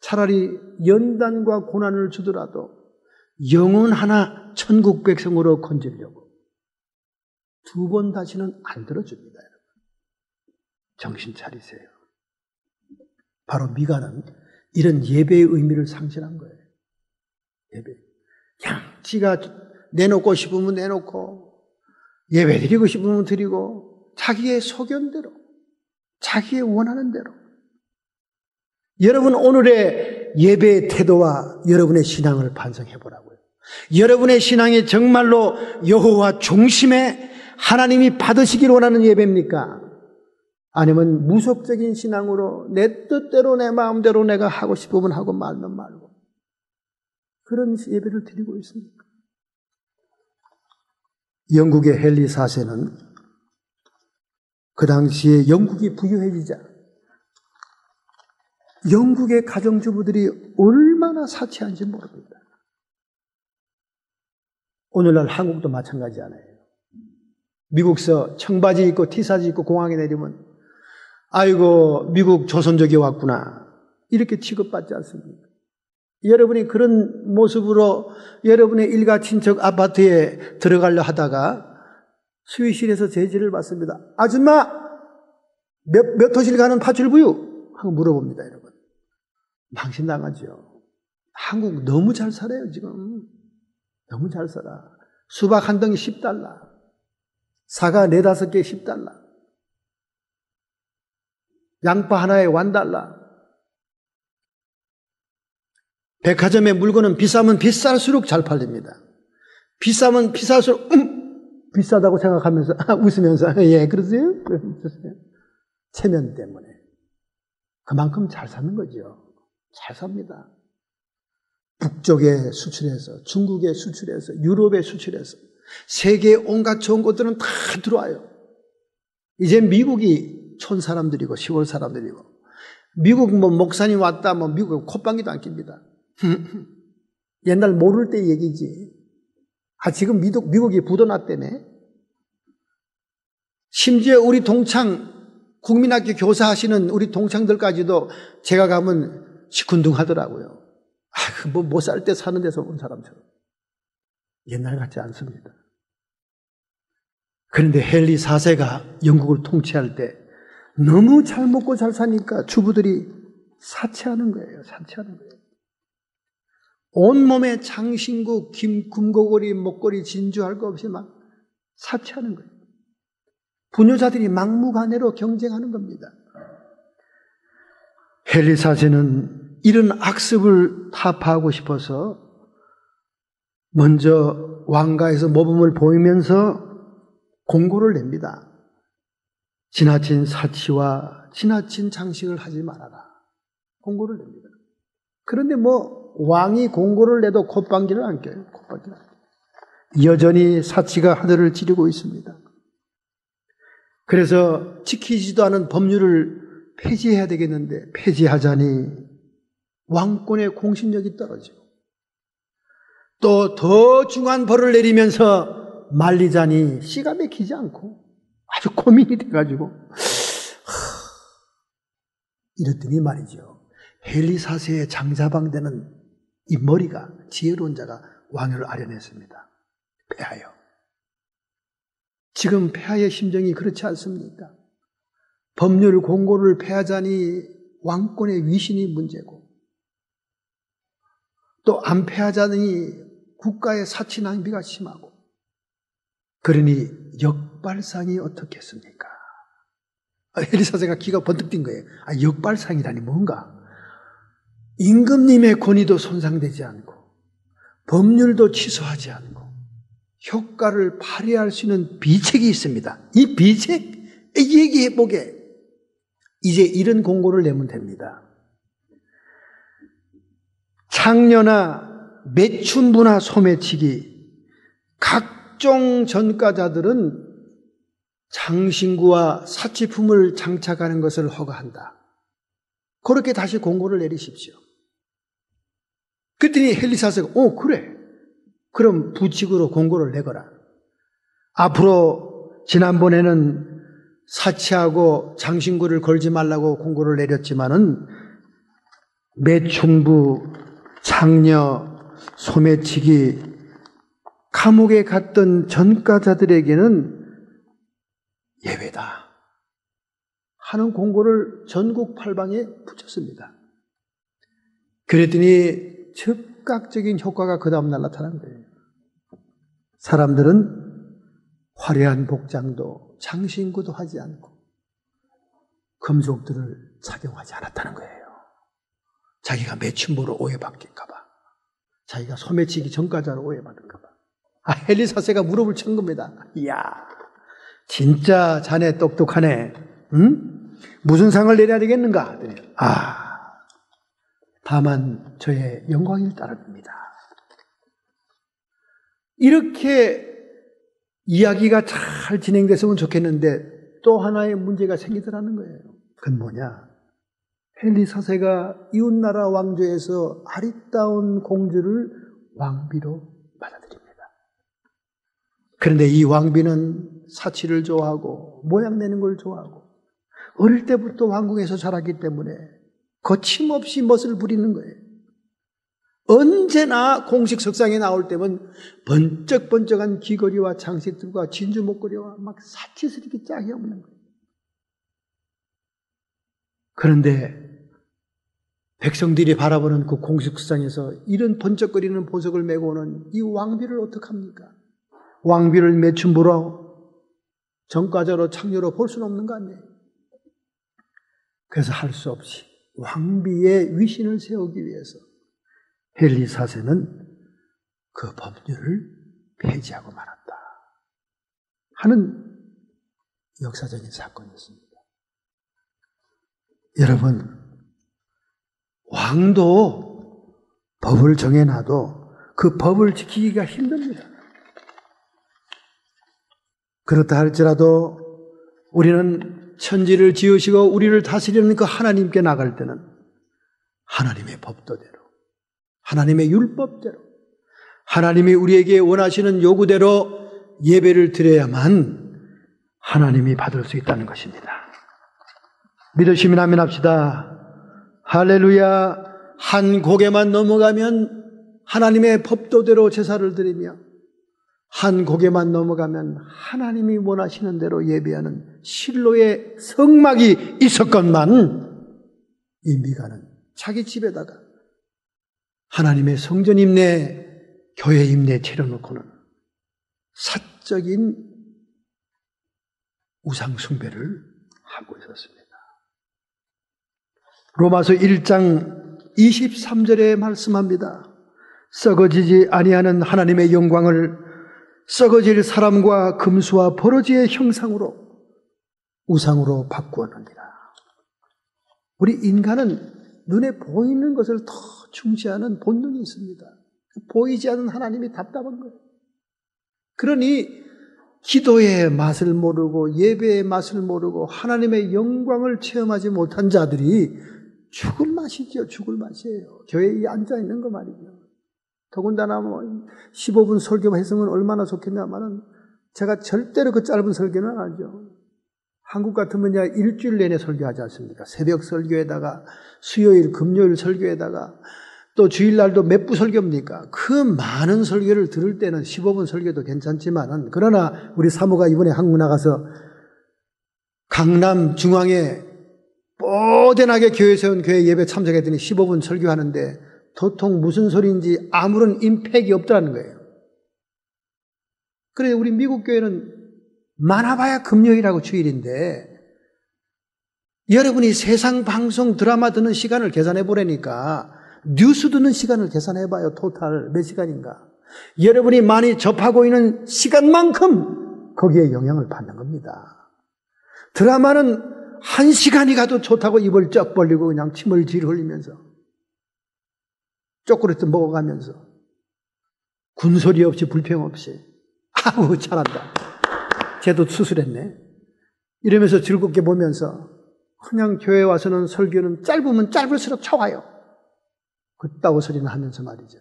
차라리 연단과 고난을 주더라도 영혼 하나 천국 백성으로 건지려고 두 번 다시는 안 들어줍니다. 여러분. 정신 차리세요. 바로 미가는 이런 예배의 의미를 상실한 거예요. 예배. 그냥 지가 내놓고 싶으면 내놓고 예배 드리고 싶으면 드리고 자기의 소견대로 자기의 원하는 대로. 여러분 오늘의 예배의 태도와 여러분의 신앙을 반성해 보라고요. 여러분의 신앙이 정말로 여호와 중심에 하나님이 받으시길 원하는 예배입니까? 아니면 무속적인 신앙으로 내 뜻대로 내 마음대로 내가 하고 싶으면 하고 말면 말고 그런 예배를 드리고 있습니까? 영국의 헨리 4세는 그 당시에 영국이 부유해지자 영국의 가정주부들이 얼마나 사치한지 모릅니다. 오늘날 한국도 마찬가지잖아요. 미국서 청바지 입고 티셔츠 입고 공항에 내리면 아이고 미국 조선족이 왔구나 이렇게 취급받지 않습니까? 여러분이 그런 모습으로 여러분의 일가 친척 아파트에 들어가려 하다가 수의실에서 제지를 받습니다. 아줌마 몇 호실 가는 파출부유? 하고 물어봅니다. 여러분. 망신당하죠. 한국 너무 잘 살아요 지금. 너무 잘 살아. 수박 한 덩이 $10, 사과 4-5개 $10, 양파 하나에 $1. 백화점의 물건은 비싸면 비쌀수록 잘 팔립니다. 비싸면 비쌀수록 비싸다고 생각하면서 웃으면서 예 그러세요? 체면 때문에 그만큼 잘 사는 거죠. 잘 삽니다. 북쪽에 수출해서 중국에 수출해서 유럽에 수출해서 세계 온갖 좋은 것들은 다 들어와요. 이제 미국이 촌 사람들이고 시골 사람들이고 미국 목사님 왔다 미국 콧방귀도 안 낍니다. 옛날 모를 때 얘기지. 지금 미국이 부도났다네. 심지어 우리 동창 국민학교 교사하시는 우리 동창들까지도 제가 가면 시큰둥하더라고요. 못 살 때 사는 데서 온 사람처럼. 옛날 같지 않습니다. 그런데 헨리 4세가 영국을 통치할 때 너무 잘 먹고 잘 사니까 주부들이 사치하는 거예요. 사치하는 거예요. 온몸에 장신구, 금고고리, 목걸이, 진주할 거 없이 막 사치하는 거예요. 부녀자들이 막무가내로 경쟁하는 겁니다. 헨리 4세는 이런 악습을 타파하고 싶어서 먼저 왕가에서 모범을 보이면서 공고를 냅니다. 지나친 사치와 지나친 장식을 하지 말아라. 공고를 냅니다. 그런데 왕이 공고를 내도 콧방귀를 안 껴요. 콧방귀를 안 껴요. 여전히 사치가 하늘을 찌르고 있습니다. 그래서 지키지도 않은 법률을 폐지해야 되겠는데 폐지하자니 왕권의 공신력이 떨어지고 또 더 중한 벌을 내리면서 말리자니 씨가 맥히지 않고 아주 고민이 돼가지고 이랬더니 말이죠. 헨리 4세의 장자방되는 이 머리가 지혜로운 자가 왕위를 아련했습니다. 폐하여. 지금 폐하의 심정이 그렇지 않습니까? 법률 공고를 폐하자니 왕권의 위신이 문제고 또 안 폐하자니 국가의 사치 낭비가 심하고 그러니 역발상이 어떻겠습니까? 헨리 4세가 기가 번뜩 뛴 거예요. 역발상이라니 뭔가? 임금님의 권위도 손상되지 않고 법률도 취소하지 않고 효과를 발휘할 수 있는 비책이 있습니다. 이 비책? 얘기해보게. 이제 이런 공고를 내면 됩니다. 창녀나 매춘부나 소매치기, 각종 전과자들은 장신구와 사치품을 장착하는 것을 허가한다. 그렇게 다시 공고를 내리십시오. 그랬더니 헬리사스가 그래. 그럼 부칙으로 공고를 내거라. 앞으로 지난번에는 사치하고 장신구를 걸지 말라고 공고를 내렸지만은 매춘부, 창녀, 소매치기, 감옥에 갔던 전과자들에게는 예외다 하는 공고를 전국 팔방에 붙였습니다. 그랬더니 즉각적인 효과가 그 다음날 나타난 거예요. 사람들은 화려한 복장도 장신구도 하지 않고 금속들을 착용하지 않았다는 거예요. 자기가 매춘부로 오해받길까 봐, 자기가 소매치기 전과자로 오해받을까 봐. 헬리사세가 무릎을 친 겁니다. 이야, 진짜 자네 똑똑하네. 응? 무슨 상을 내려야 되겠는가? 다만 저의 영광일 따릅니다. 이렇게 이야기가 잘 진행됐으면 좋겠는데 또 하나의 문제가 생기더라는 거예요. 그건 뭐냐? 헬리사세가 이웃나라 왕조에서 아리따운 공주를 왕비로 받아들입니다. 그런데 이 왕비는 사치를 좋아하고 모양내는 걸 좋아하고 어릴 때부터 왕궁에서 자랐기 때문에 거침없이 멋을 부리는 거예요. 언제나 공식 석상에 나올 때면 번쩍번쩍한 귀걸이와 장식들과 진주 목걸이와 막 사치스럽게 짝이 없는 거예요. 그런데 백성들이 바라보는 그 공식 석상에서 이런 번쩍거리는 보석을 메고 오는 이 왕비를 어떡합니까? 왕비를 매춘부로 전과자로 창녀로 볼 수는 없는 거 아니에요. 그래서 할 수 없이 왕비의 위신을 세우기 위해서 헬리사세는 그 법률을 폐지하고 말았다 하는 역사적인 사건이었습니다. 여러분, 왕도 법을 정해놔도 그 법을 지키기가 힘듭니다. 그렇다 할지라도 우리는 천지를 지으시고 우리를 다스리는 그 하나님께 나갈 때는 하나님의 법도대로, 하나님의 율법대로, 하나님이 우리에게 원하시는 요구대로 예배를 드려야만 하나님이 받을 수 있다는 것입니다. 믿으시면 아멘 합시다. 할렐루야. 한 고개만 넘어가면 하나님의 법도대로 제사를 드리며 한 고개만 넘어가면 하나님이 원하시는 대로 예배하는 실로의 성막이 있었건만 이 미가는 자기 집에다가 하나님의 성전 임내, 교회 임내 차려놓고는 사적인 우상 숭배를 하고 있었습니다. 로마서 1장 23절에 말씀합니다. 썩어지지 아니하는 하나님의 영광을 썩어질 사람과 금수와 버러지의 형상으로 우상으로 바꾸었느니라. 우리 인간은 눈에 보이는 것을 더 중시하는 본능이 있습니다. 보이지 않는 하나님이 답답한 거예요. 그러니 기도의 맛을 모르고 예배의 맛을 모르고 하나님의 영광을 체험하지 못한 자들이 죽을 맛이죠. 죽을 맛이에요. 교회에 앉아있는 거 말이죠. 더군다나 15분 설교만 했으면 얼마나 좋겠냐면은 제가 절대로 그 짧은 설교는 안 하죠. 한국 같으면 일주일 내내 설교하지 않습니까? 새벽 설교에다가 수요일, 금요일 설교에다가 또 주일날도 몇 부 설교입니까? 그 많은 설교를 들을 때는 15분 설교도 괜찮지만은 그러나 우리 사모가 이번에 한국 나가서 강남 중앙에 뽀대나게 교회 세운 교회 예배 참석했더니 15분 설교하는데 도통 무슨 소리인지 아무런 임팩이 없다는 거예요. 그래 우리 미국 교회는 많아봐야 금요일하고 주일인데 여러분이 세상 방송 드라마 듣는 시간을 계산해 보라니까 뉴스 듣는 시간을 계산해 봐요. 토탈 몇 시간인가. 여러분이 많이 접하고 있는 시간만큼 거기에 영향을 받는 겁니다. 드라마는 1시간이 가도 좋다고 입을 쩍 벌리고 그냥 침을 질 흘리면서 초콜릿 먹어가면서 군소리 없이 불평 없이 아우 잘한다. 쟤도 수술했네. 이러면서 즐겁게 보면서 그냥 교회 와서는 설교는 짧으면 짧을수록 좋아요. 그따구 소리는 하면서 말이죠.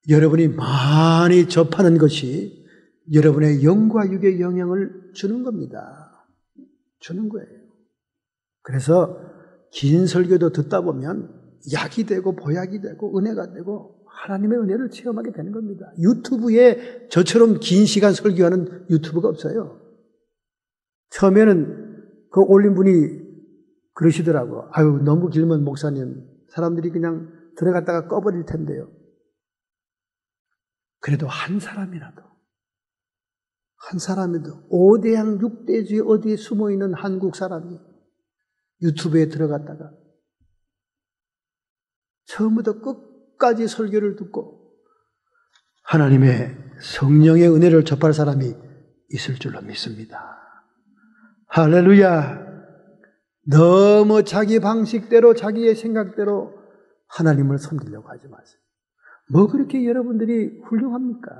여러분이 많이 접하는 것이 여러분의 영과 육의 영향을 주는 겁니다. 주는 거예요. 그래서 긴 설교도 듣다 보면 약이 되고 보약이 되고 은혜가 되고 하나님의 은혜를 체험하게 되는 겁니다. 유튜브에 저처럼 긴 시간 설교하는 유튜브가 없어요. 처음에는 그 올린 분이 그러시더라고. 아유, 너무 길면 목사님, 사람들이 그냥 들어갔다가 꺼버릴 텐데요. 그래도 한 사람이라도 5대양 6대주의 어디에 숨어있는 한국 사람이 유튜브에 들어갔다가 처음부터 끝까지 설교를 듣고 하나님의 성령의 은혜를 접할 사람이 있을 줄로 믿습니다. 할렐루야. 너무 자기 방식대로 자기의 생각대로 하나님을 섬기려고 하지 마세요. 뭐 그렇게 여러분들이 훌륭합니까?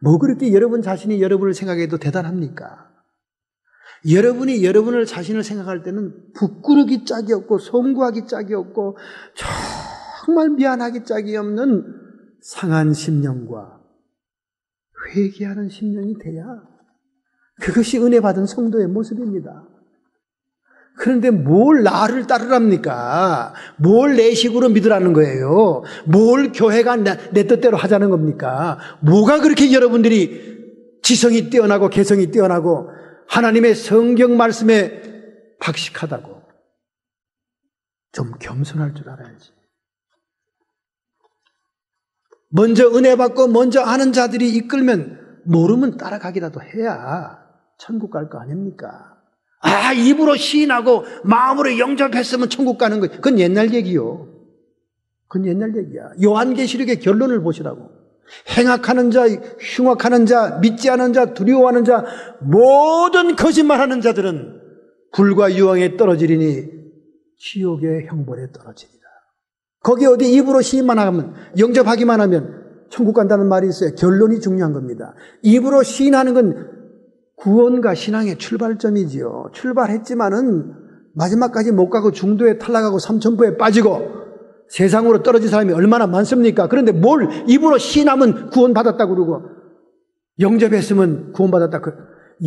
뭐 그렇게 여러분 자신이 여러분을 생각해도 대단합니까? 여러분이 여러분을 자신을 생각할 때는 부끄러기 짝이 없고 송구하기 짝이 없고 정말 미안하기 짝이 없는 상한 심령과 회개하는 심령이 돼야 그것이 은혜 받은 성도의 모습입니다. 그런데 뭘 나를 따르랍니까? 뭘 내 식으로 믿으라는 거예요? 뭘 교회가 내 뜻대로 하자는 겁니까? 뭐가 그렇게 여러분들이 지성이 뛰어나고 개성이 뛰어나고 하나님의 성경 말씀에 박식하다고? 좀 겸손할 줄 알아야지. 먼저 은혜 받고 먼저 아는 자들이 이끌면 모르면 따라가기라도 해야 천국 갈 거 아닙니까? 아, 입으로 시인하고 마음으로 영접했으면 천국 가는 거. 그건 옛날 얘기요. 그건 옛날 얘기야. 요한계시록의 결론을 보시라고. 행악하는 자, 흉악하는 자, 믿지 않은 자, 두려워하는 자, 모든 거짓말하는 자들은 불과 유황에 떨어지리니 지옥의 형벌에 떨어지리라. 거기 어디 입으로 시인만 하면, 영접하기만 하면 천국 간다는 말이 있어요. 결론이 중요한 겁니다. 입으로 시인하는 건 구원과 신앙의 출발점이지요. 출발했지만은 마지막까지 못 가고 중도에 탈락하고 삼천포에 빠지고 세상으로 떨어진 사람이 얼마나 많습니까? 그런데 뭘 입으로 시인하면 구원받았다고 그러고 영접했으면 구원받았다.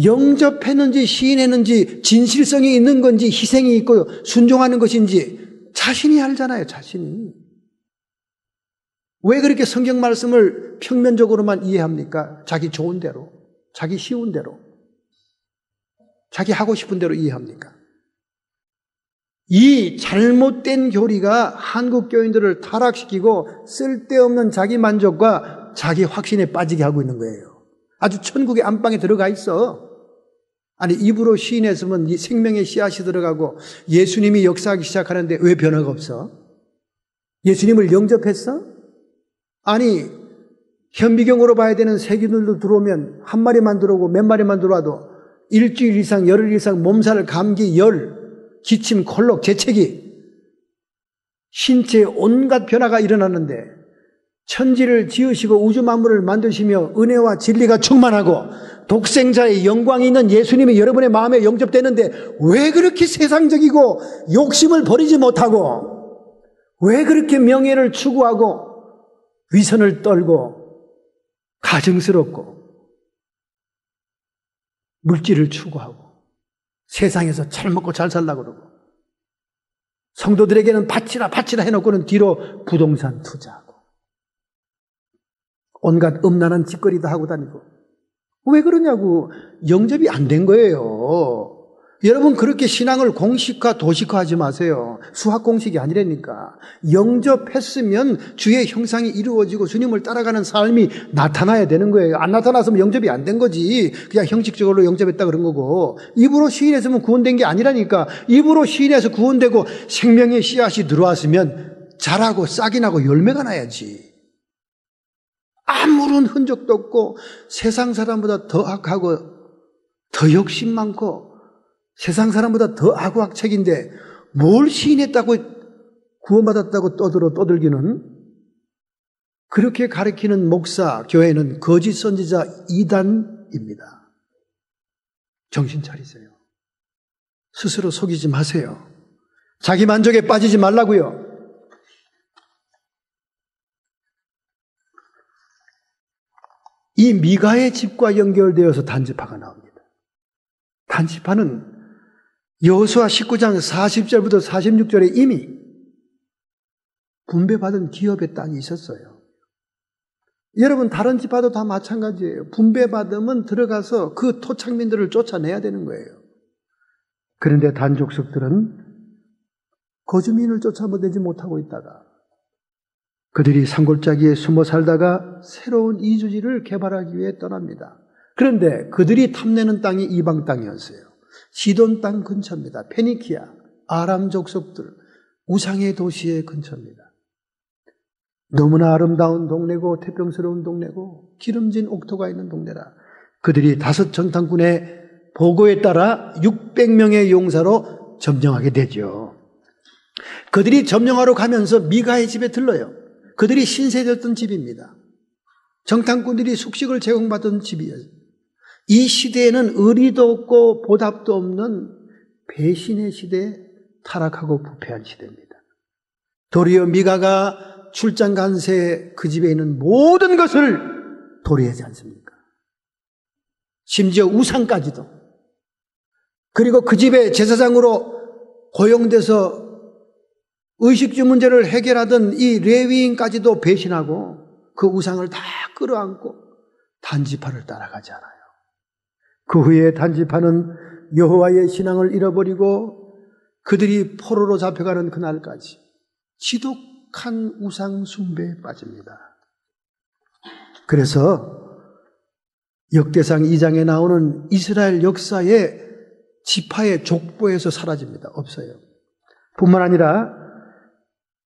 영접했는지 시인했는지 진실성이 있는 건지 희생이 있고 순종하는 것인지 자신이 알잖아요. 자신이. 왜 그렇게 성경 말씀을 평면적으로만 이해합니까? 자기 좋은 대로, 자기 쉬운 대로, 자기 하고 싶은 대로 이해합니까? 이 잘못된 교리가 한국 교인들을 타락시키고 쓸데없는 자기 만족과 자기 확신에 빠지게 하고 있는 거예요. 아주 천국의 안방에 들어가 있어. 아니, 입으로 시인했으면 이 생명의 씨앗이 들어가고 예수님이 역사하기 시작하는데 왜 변화가 없어? 예수님을 영접했어? 아니, 현미경으로 봐야 되는 세균들도 들어오면 한 마리만 들어오고 몇 마리만 들어와도 일주일 이상, 열흘 이상 몸살, 감기, 열, 기침, 콜록, 재채기, 신체에 온갖 변화가 일어나는데 천지를 지으시고 우주 만물을 만드시며 은혜와 진리가 충만하고 독생자의 영광이 있는 예수님이 여러분의 마음에 영접되는데 왜 그렇게 세상적이고 욕심을 버리지 못하고 왜 그렇게 명예를 추구하고 위선을 떨고 가증스럽고 물질을 추구하고 세상에서 잘 먹고 잘 살려고 그러고 성도들에게는 바치라 해놓고는 뒤로 부동산 투자하고 온갖 음란한 짓거리도 하고 다니고 왜 그러냐고. 영접이 안 된 거예요. 여러분 그렇게 신앙을 공식화 도식화하지 마세요. 수학 공식이 아니라니까. 영접했으면 주의 형상이 이루어지고 주님을 따라가는 삶이 나타나야 되는 거예요. 안 나타났으면 영접이 안 된 거지. 그냥 형식적으로 영접했다 그런 거고. 입으로 시인했으면 구원된 게 아니라니까. 입으로 시인해서 구원되고 생명의 씨앗이 들어왔으면 자라고 싹이 나고 열매가 나야지. 아무런 흔적도 없고 세상 사람보다 더 악하고 더 욕심 많고 세상 사람보다 더 악악책인데 뭘 시인했다고 구원받았다고 떠들기는, 그렇게 가르치는 목사, 교회는 거짓 선지자 이단입니다. 정신 차리세요. 스스로 속이지 마세요. 자기 만족에 빠지지 말라고요. 이 미가의 집과 연결되어서 단지파가 나옵니다. 단지파는 여호수아 19장 40절부터 46절에 이미 분배받은 기업의 땅이 있었어요. 여러분, 다른 지파도 다 마찬가지예요. 분배받으면 들어가서 그 토착민들을 쫓아내야 되는 거예요. 그런데 단족속들은 거주민을 쫓아내지 못하고 있다가 그들이 산골짜기에 숨어 살다가 새로운 이주지를 개발하기 위해 떠납니다. 그런데 그들이 탐내는 땅이 이방 땅이었어요. 시돈 땅 근처입니다. 페니키아, 아람 족속들, 우상의 도시의 근처입니다. 너무나 아름다운 동네고 태평스러운 동네고 기름진 옥토가 있는 동네라. 그들이 다섯 정탐꾼의 보고에 따라 600명의 용사로 점령하게 되죠. 그들이 점령하러 가면서 미가의 집에 들러요. 그들이 신세졌던 집입니다. 정탐꾼들이 숙식을 제공받던 집이에요. 이 시대에는 의리도 없고 보답도 없는 배신의 시대에 타락하고 부패한 시대입니다. 도리어 미가가 출장 간 새 그 집에 있는 모든 것을 도리하지 않습니까? 심지어 우상까지도. 그리고 그 집에 제사장으로 고용돼서 의식주 문제를 해결하던 이 레위인까지도 배신하고 그 우상을 다 끌어안고 단지파를 따라가지 않아요. 그 후에 단지파는 여호와의 신앙을 잃어버리고 그들이 포로로 잡혀가는 그날까지 지독한 우상 숭배에 빠집니다. 그래서 역대상 2장에 나오는 이스라엘 역사의 지파의 족보에서 사라집니다. 없어요. 뿐만 아니라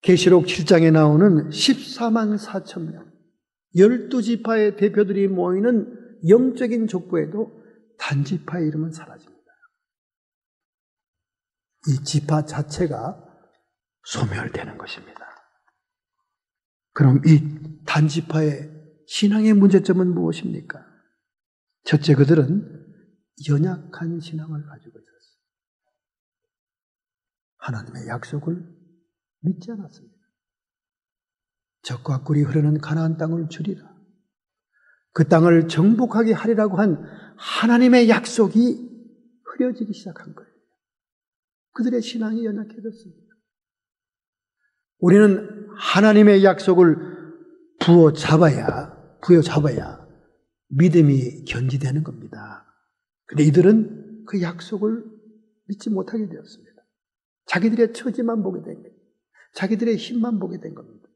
계시록 7장에 나오는 14만 4천 명, 12지파의 대표들이 모이는 영적인 족보에도 단지파의 이름은 사라집니다. 이 지파 자체가 소멸되는 것입니다. 그럼 이 단지파의 신앙의 문제점은 무엇입니까? 첫째, 그들은 연약한 신앙을 가지고 있었어요. 하나님의 약속을 믿지 않았습니다. 젖과 꿀이 흐르는 가나안 땅을 주리라. 그 땅을 정복하게 하리라고 한 하나님의 약속이 흐려지기 시작한 거예요. 그들의 신앙이 연약해졌습니다. 우리는 하나님의 약속을 부여잡아야 믿음이 견지되는 겁니다. 그런데 이들은 그 약속을 믿지 못하게 되었습니다. 자기들의 처지만 보게 된 거예요. 자기들의 힘만 보게 된 겁니다.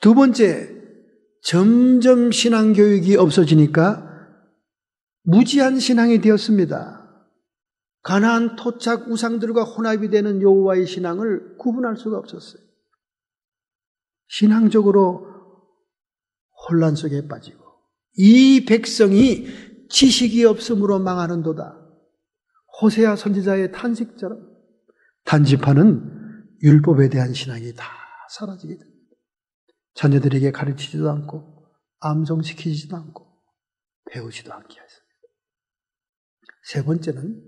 두 번째, 점점 신앙 교육이 없어지니까 무지한 신앙이 되었습니다. 가나안 토착 우상들과 혼합이 되는 여호와의 신앙을 구분할 수가 없었어요. 신앙적으로 혼란 속에 빠지고 이 백성이 지식이 없음으로 망하는도다. 호세아 선지자의 탄식처럼 단지파는 율법에 대한 신앙이 다 사라지게 됩니다. 자녀들에게 가르치지도 않고 암송시키지도 않고 배우지도 않게 했습니다. 세 번째는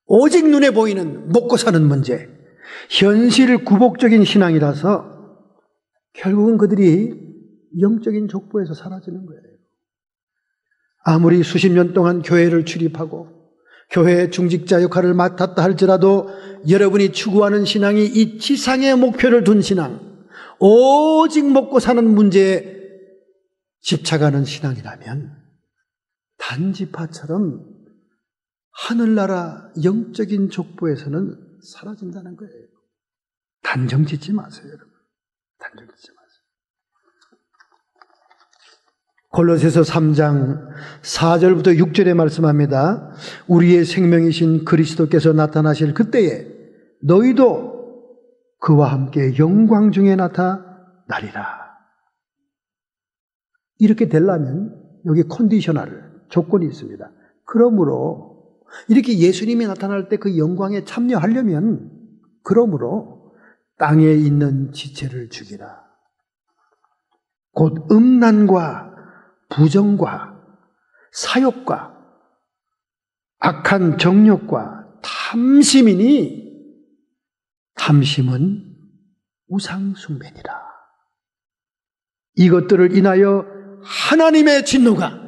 오직 눈에 보이는 먹고 사는 문제, 현실 굴복적인 신앙이라서 결국은 그들이 영적인 족보에서 사라지는 거예요. 아무리 수십 년 동안 교회를 출입하고 교회의 중직자 역할을 맡았다 할지라도 여러분이 추구하는 신앙이 이 지상의 목표를 둔 신앙, 오직 먹고 사는 문제에 집착하는 신앙이라면 단지파처럼 하늘나라 영적인 족보에서는 사라진다는 거예요. 단정 짓지 마세요, 여러분. 단정 짓지 마세요. 골로새서 3장 4절부터 6절에 말씀합니다. 우리의 생명이신 그리스도께서 나타나실 그때에 너희도 그와 함께 영광 중에 나타나리라. 이렇게 되려면 여기 컨디셔널, 조건이 있습니다. 그러므로 이렇게 예수님이 나타날 때 그 영광에 참여하려면 그러므로 땅에 있는 지체를 죽이라. 곧 음란과 부정과 사욕과 악한 정욕과 탐심이니 탐심은 우상숭배니라. 이것들을 인하여 하나님의 진노가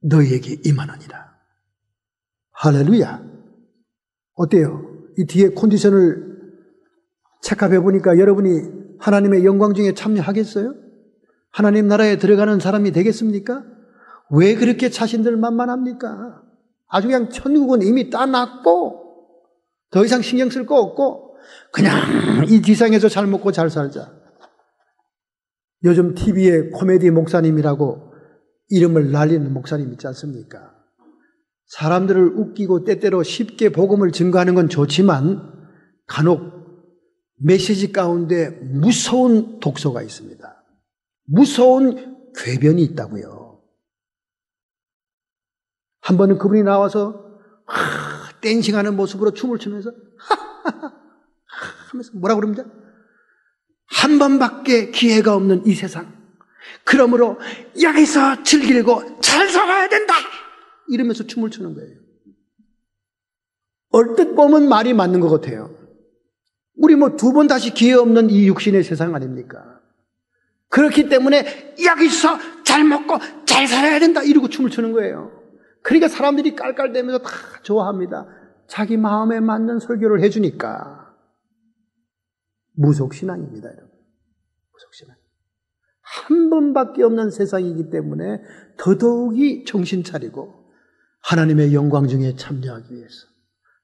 너희에게 임하느니라. 할렐루야. 어때요? 이 뒤에 컨디션을 체크해 보니까 여러분이 하나님의 영광 중에 참여하겠어요? 하나님 나라에 들어가는 사람이 되겠습니까? 왜 그렇게 자신들 만만합니까? 아주 그냥 천국은 이미 따놨고 더 이상 신경 쓸 거 없고 그냥 이 지상에서 잘 먹고 잘 살자. 요즘 TV에 코미디 목사님이라고 이름을 날리는 목사님 있지 않습니까? 사람들을 웃기고 때때로 쉽게 복음을 증거하는 건 좋지만 간혹 메시지 가운데 무서운 독소가 있습니다. 무서운 궤변이 있다고요. 한 번은 그분이 나와서 댄싱하는 모습으로 춤을 추면서 하면서 뭐라고 그럽니다? 한 번밖에 기회가 없는 이 세상, 그러므로 여기서 즐기고 잘 살아야 된다 이러면서 춤을 추는 거예요. 얼뜻 보면 말이 맞는 것 같아요. 우리 뭐 두 번 다시 기회 없는 이 육신의 세상 아닙니까? 그렇기 때문에 여기서 잘 먹고 잘 살아야 된다 이러고 춤을 추는 거예요. 그러니까 사람들이 깔깔대면서 다 좋아합니다. 자기 마음에 맞는 설교를 해주니까. 무속신앙입니다, 여러분. 무속신앙. 한 번밖에 없는 세상이기 때문에 더더욱이 정신 차리고 하나님의 영광 중에 참여하기 위해서,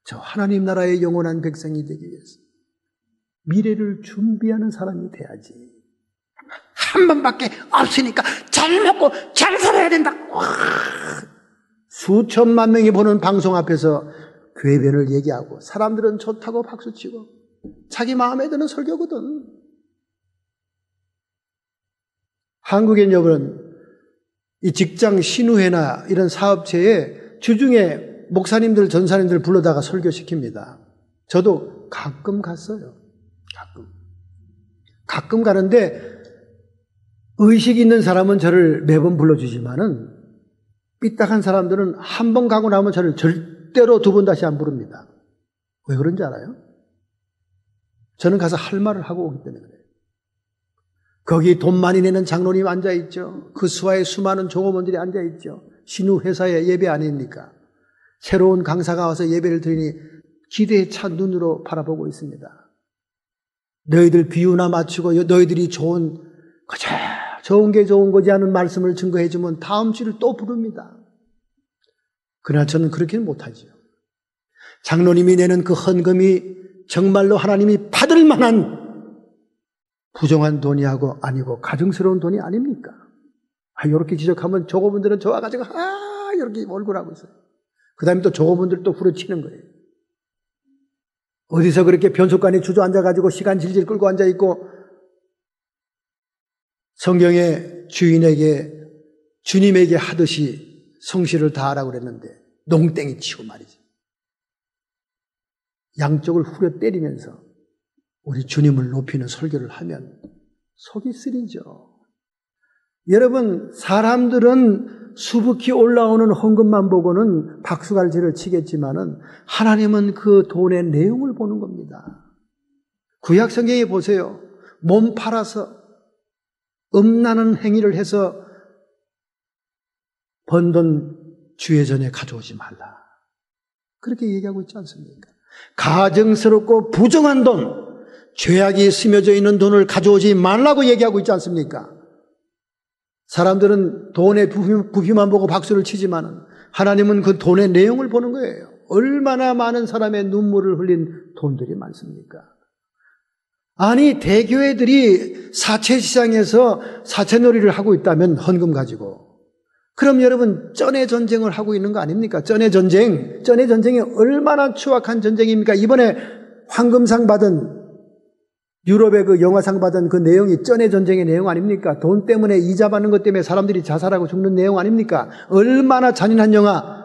저 하나님 나라의 영원한 백성이 되기 위해서 미래를 준비하는 사람이 돼야지. 한 번밖에 없으니까 잘 먹고 잘 살아야 된다. 수천만 명이 보는 방송 앞에서 궤변을 얘기하고 사람들은 좋다고 박수치고 자기 마음에 드는 설교거든. 한국엔 여러분 이 직장 신우회나 이런 사업체에 주중에 목사님들 전사님들 불러다가 설교시킵니다. 저도 가끔 갔어요. 가끔 가는데 의식 있는 사람은 저를 매번 불러주지만은 삐딱한 사람들은 한 번 가고 나면 저를 절대로 두 번 다시 안 부릅니다. 왜 그런지 알아요? 저는 가서 할 말을 하고 오기 때문에 그래요. 거기 돈 많이 내는 장로님 앉아있죠. 그 수하에 수많은 종업원들이 앉아있죠. 신우 회사의 예배 아닙니까? 새로운 강사가 와서 예배를 드리니 기대에 찬 눈으로 바라보고 있습니다. 너희들 비유나 맞추고 너희들이 좋은 게 좋은 거지 하는 말씀을 증거해주면 다음 주를 또 부릅니다. 그러나 저는 그렇게는 못하지요. 장로님이 내는 그 헌금이 정말로 하나님이 받을 만한 부정한 돈이 아니고 가증스러운 돈이 아닙니까? 이렇게 지적하면 저거분들은 좋아가지고 이렇게 얼굴하고 있어요. 그 다음에 또 저거분들 또 후려치는 거예요. 어디서 그렇게 변속간에 주저앉아가지고 시간 질질 끌고 앉아있고 성경의 주님에게 하듯이 성실을 다하라고 그랬는데 농땡이 치고 말이지. 양쪽을 후려 때리면서 우리 주님을 높이는 설교를 하면 속이 쓰리죠. 여러분, 사람들은 수북히 올라오는 헌금만 보고는 박수갈채를 치겠지만은 하나님은 그 돈의 내용을 보는 겁니다. 구약 성경에 보세요. 몸 팔아서 음란한 행위를 해서 번 돈 주의 전에 가져오지 말라. 그렇게 얘기하고 있지 않습니까? 가증스럽고 부정한 돈, 죄악이 스며져 있는 돈을 가져오지 말라고 얘기하고 있지 않습니까? 사람들은 돈의 부피만 보고 박수를 치지만 하나님은 그 돈의 내용을 보는 거예요. 얼마나 많은 사람의 눈물을 흘린 돈들이 많습니까? 아니, 대교회들이 사채시장에서 사채놀이를 하고 있다면 헌금 가지고, 그럼 여러분 쩐의 전쟁을 하고 있는 거 아닙니까? 쩐의 전쟁이 얼마나 추악한 전쟁입니까? 이번에 황금상 받은, 유럽의 그 영화상 받은 그 내용이 쩐의 전쟁의 내용 아닙니까? 돈 때문에 이자 받는 것 때문에 사람들이 자살하고 죽는 내용 아닙니까? 얼마나 잔인한 영화,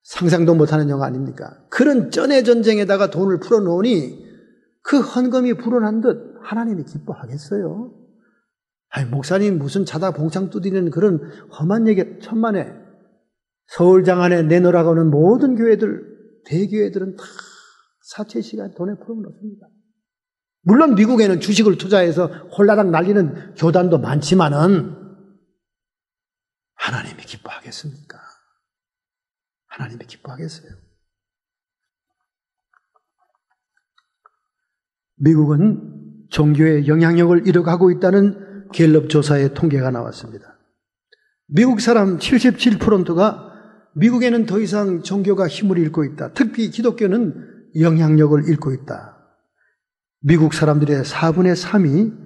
상상도 못하는 영화 아닙니까? 그런 쩐의 전쟁에다가 돈을 풀어놓으니 그 헌금이 불어난 듯 하나님이 기뻐하겠어요? 아니, 목사님 무슨 자다 봉창 두드리는 그런 험한 얘기 천만에 서울 장안에 내놓으라고 하는 모든 교회들, 대교회들은 다 사채 시간 돈에 풀어놓습니다. 물론 미국에는 주식을 투자해서 홀라당 날리는 교단도 많지만은 하나님이 기뻐하겠습니까? 하나님이 기뻐하겠어요? 미국은 종교의 영향력을 잃어가고 있다는 갤럽 조사의 통계가 나왔습니다. 미국 사람 77%가 미국에는 더 이상 종교가 힘을 잃고 있다. 특히 기독교는 영향력을 잃고 있다. 미국 사람들의 4분의 3이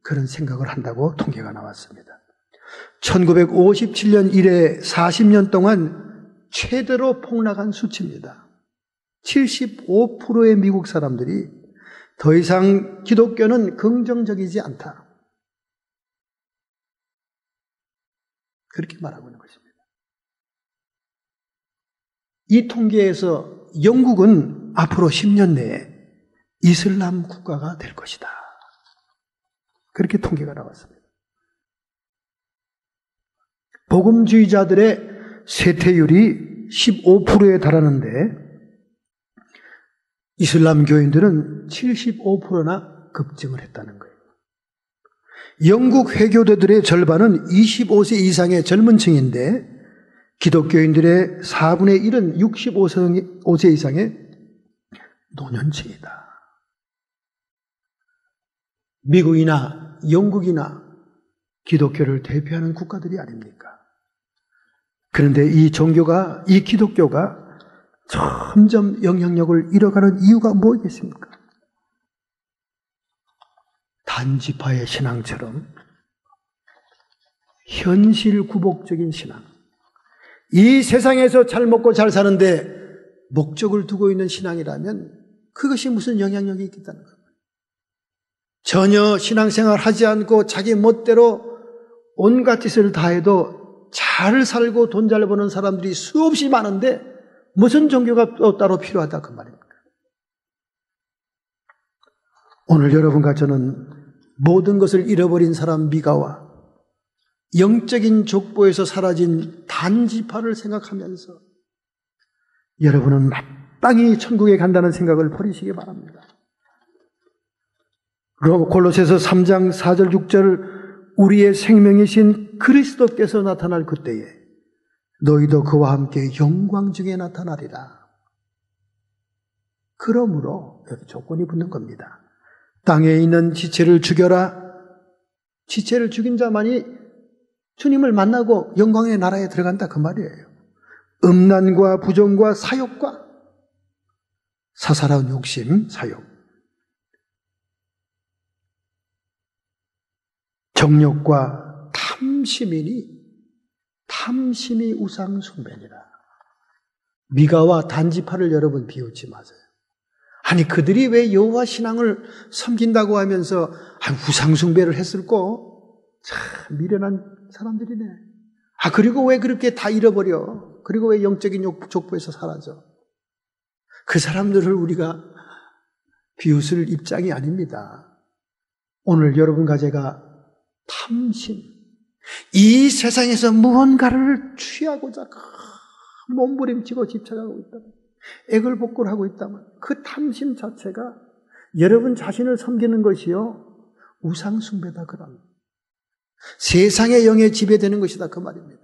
그런 생각을 한다고 통계가 나왔습니다. 1957년 이래 40년 동안 최대로 폭락한 수치입니다. 75%의 미국 사람들이 더 이상 기독교는 긍정적이지 않다. 그렇게 말하고 있는 것입니다. 이 통계에서 영국은 앞으로 10년 내에 이슬람 국가가 될 것이다. 그렇게 통계가 나왔습니다. 복음주의자들의 쇠퇴율이 15%에 달하는데 이슬람 교인들은 75%나 급증을 했다는 거예요. 영국 회교도들의 절반은 25세 이상의 젊은 층인데 기독교인들의 4분의 1은 65세 이상의 노년층이다. 미국이나 영국이나 기독교를 대표하는 국가들이 아닙니까? 그런데 이 종교가, 이 기독교가 점점 영향력을 잃어가는 이유가 뭐겠습니까? 단지파의 신앙처럼 현실 구복적인 신앙, 이 세상에서 잘 먹고 잘 사는데 목적을 두고 있는 신앙이라면 그것이 무슨 영향력이 있겠다는 겁니다. 전혀 신앙생활 하지 않고 자기 멋대로 온갖 짓을 다 해도 잘 살고 돈 잘 버는 사람들이 수없이 많은데 무슨 종교가 또 따로 필요하다 그 말입니까? 오늘 여러분과 저는 모든 것을 잃어버린 사람 미가와 영적인 족보에서 사라진 단지파를 생각하면서 여러분은 마땅히 천국에 간다는 생각을 버리시기 바랍니다. 골로새서 3장 4절 6절 우리의 생명이신 그리스도께서 나타날 그때에 너희도 그와 함께 영광 중에 나타나리라. 그러므로 여기 조건이 붙는 겁니다. 땅에 있는 지체를 죽여라. 지체를 죽인 자만이 주님을 만나고 영광의 나라에 들어간다 그 말이에요. 음란과 부정과 사욕과 사사로운 욕심, 사욕, 정욕과 탐심이 우상 숭배니라. 미가와 단지파를 여러분 비웃지 마세요. 아니 그들이 왜 여호와 신앙을 섬긴다고 하면서 우상 숭배를 했을꼬? 참 미련한 사람들이네. 그리고 왜 그렇게 다 잃어버려? 그리고 왜 영적인 족보에서 사라져? 그 사람들을 우리가 비웃을 입장이 아닙니다. 오늘 여러분과 제가 탐심, 이 세상에서 무언가를 취하고자 몸부림치고 집착하고 있다면, 애걸복걸하고 있다면 그 탐심 자체가 여러분 자신을 섬기는 것이요 우상숭배다 그런 세상의 영에 지배되는 것이다 그 말입니다.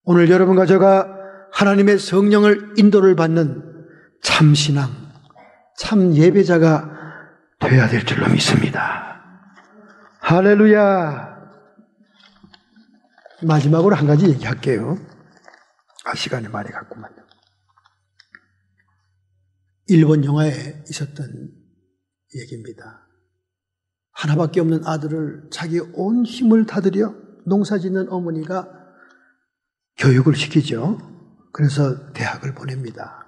오늘 여러분과 제가 하나님의 성령을 인도를 받는 참 신앙, 참 예배자가 되어야 될 줄로 믿습니다. 할렐루야. 마지막으로 한 가지 얘기할게요. 시간이 많이 갔구만요. 일본 영화에 있었던 얘기입니다. 하나밖에 없는 아들을 자기 온 힘을 다들여 농사짓는 어머니가 교육을 시키죠. 그래서 대학을 보냅니다.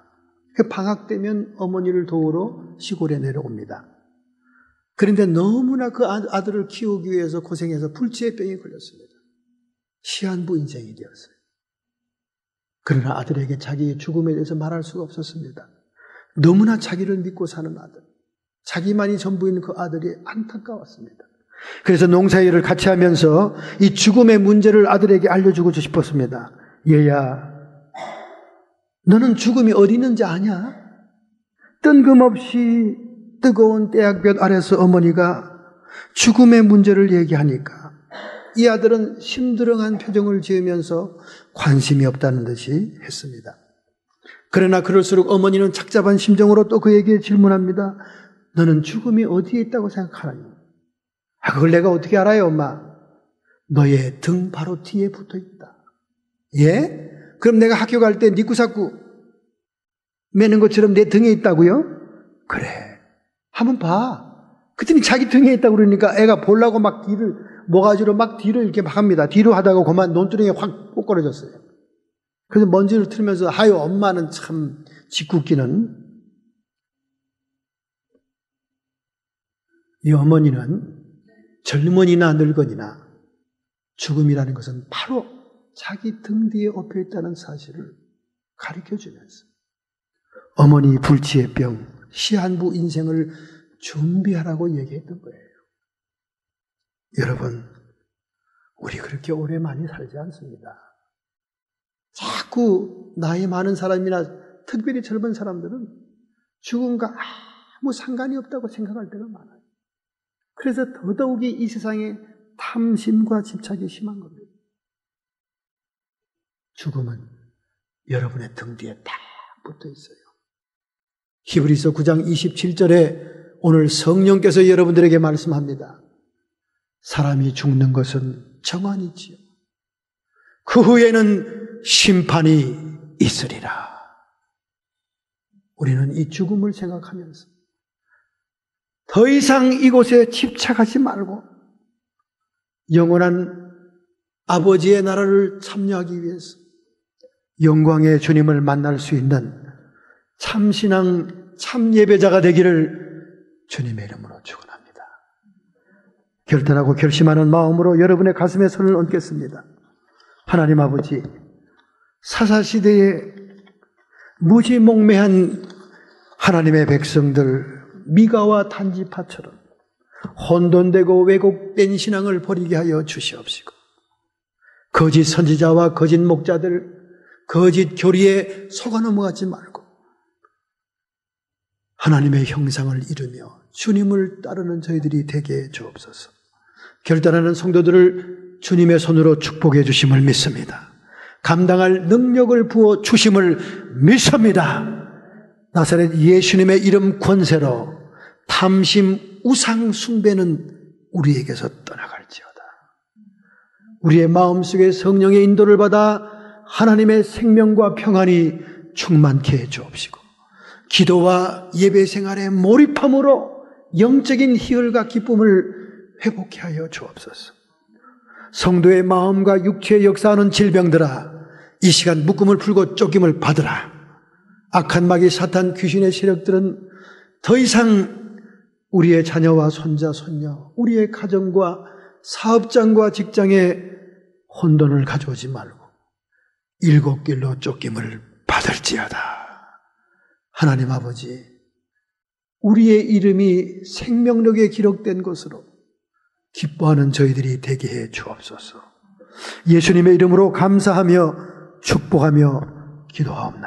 방학 되면 어머니를 도우러 시골에 내려옵니다. 그런데 너무나 그 아들을 키우기 위해서 고생해서 불치병에 걸렸습니다. 시한부 인생이 되었어요. 그러나 아들에게 자기의 죽음에 대해서 말할 수가 없었습니다. 너무나 자기를 믿고 사는 아들. 자기만이 전부인 그 아들이 안타까웠습니다. 그래서 농사일을 같이 하면서 이 죽음의 문제를 아들에게 알려주고 싶었습니다. 얘야, 너는 죽음이 어디 있는지 아냐? 뜬금없이 뜨거운 떼약볕 아래서 어머니가 죽음의 문제를 얘기하니까 이 아들은 심드렁한 표정을 지으면서 관심이 없다는 듯이 했습니다. 그러나 그럴수록 어머니는 착잡한 심정으로 또 그에게 질문합니다. 너는 죽음이 어디에 있다고 생각하느냐? 그걸 내가 어떻게 알아요, 엄마? 너의 등 바로 뒤에 붙어 있다. 예? 그럼 내가 학교 갈 때 네 구사구 매는 것처럼 내 등에 있다고요? 그래. 한번 봐. 그랬더니 자기 등에 있다고 그러니까 애가 보려고 막 뒤를, 모가지로 막 뒤로 이렇게 막 합니다. 뒤로 하다가 그만 논두렁에 확 꼬꾸러졌어요. 그래서 먼지를 틀면서, 아유, 엄마는 참 짓궂기는. 이 어머니는 젊은이나 늙은이나 죽음이라는 것은 바로 자기 등 뒤에 엎여 있다는 사실을 가르쳐 주면서 어머니 불치의 병, 시한부 인생을 준비하라고 얘기했던 거예요. 여러분, 우리 그렇게 오래 많이 살지 않습니다. 자꾸 나이 많은 사람이나 특별히 젊은 사람들은 죽음과 아무 상관이 없다고 생각할 때가 많아요. 그래서 더더욱이 이 세상에 탐심과 집착이 심한 겁니다. 죽음은 여러분의 등 뒤에 딱 붙어 있어요. 히브리서 9장 27절에 오늘 성령께서 여러분들에게 말씀합니다. 사람이 죽는 것은 정한이지요. 그 후에는 심판이 있으리라. 우리는 이 죽음을 생각하면서 더 이상 이곳에 집착하지 말고 영원한 아버지의 나라를 참여하기 위해서 영광의 주님을 만날 수 있는 참신앙, 참예배자가 되기를 주님의 이름으로 축원합니다. 결단하고 결심하는 마음으로 여러분의 가슴에 손을 얹겠습니다. 하나님 아버지, 사사시대에 무지몽매한 하나님의 백성들 미가와 단지파처럼 혼돈되고 왜곡된 신앙을 버리게 하여 주시옵시고 거짓 선지자와 거짓 목자들, 거짓 교리에 속아 넘어가지 말고 하나님의 형상을 이루며 주님을 따르는 저희들이 되게 해 주옵소서. 결단하는 성도들을 주님의 손으로 축복해 주심을 믿습니다. 감당할 능력을 부어 주심을 믿습니다. 나사렛 예수님의 이름 권세로 탐심, 우상 숭배는 우리에게서 떠나갈지어다. 우리의 마음속에 성령의 인도를 받아 하나님의 생명과 평안이 충만케 해 주옵시고 기도와 예배 생활에 몰입함으로 영적인 희열과 기쁨을 회복케 하여 주옵소서. 성도의 마음과 육체에 역사하는 질병들아, 이 시간 묶음을 풀고 쫓김을 받으라. 악한 마귀 사탄 귀신의 세력들은 더 이상 우리의 자녀와 손자, 손녀, 우리의 가정과 사업장과 직장에 혼돈을 가져오지 말고 일곱 길로 쫓김을 받을지어다. 하나님 아버지, 우리의 이름이 생명록에 기록된 것으로 기뻐하는 저희들이 되게 해 주옵소서. 예수님의 이름으로 감사하며 축복하며 기도하옵나이다.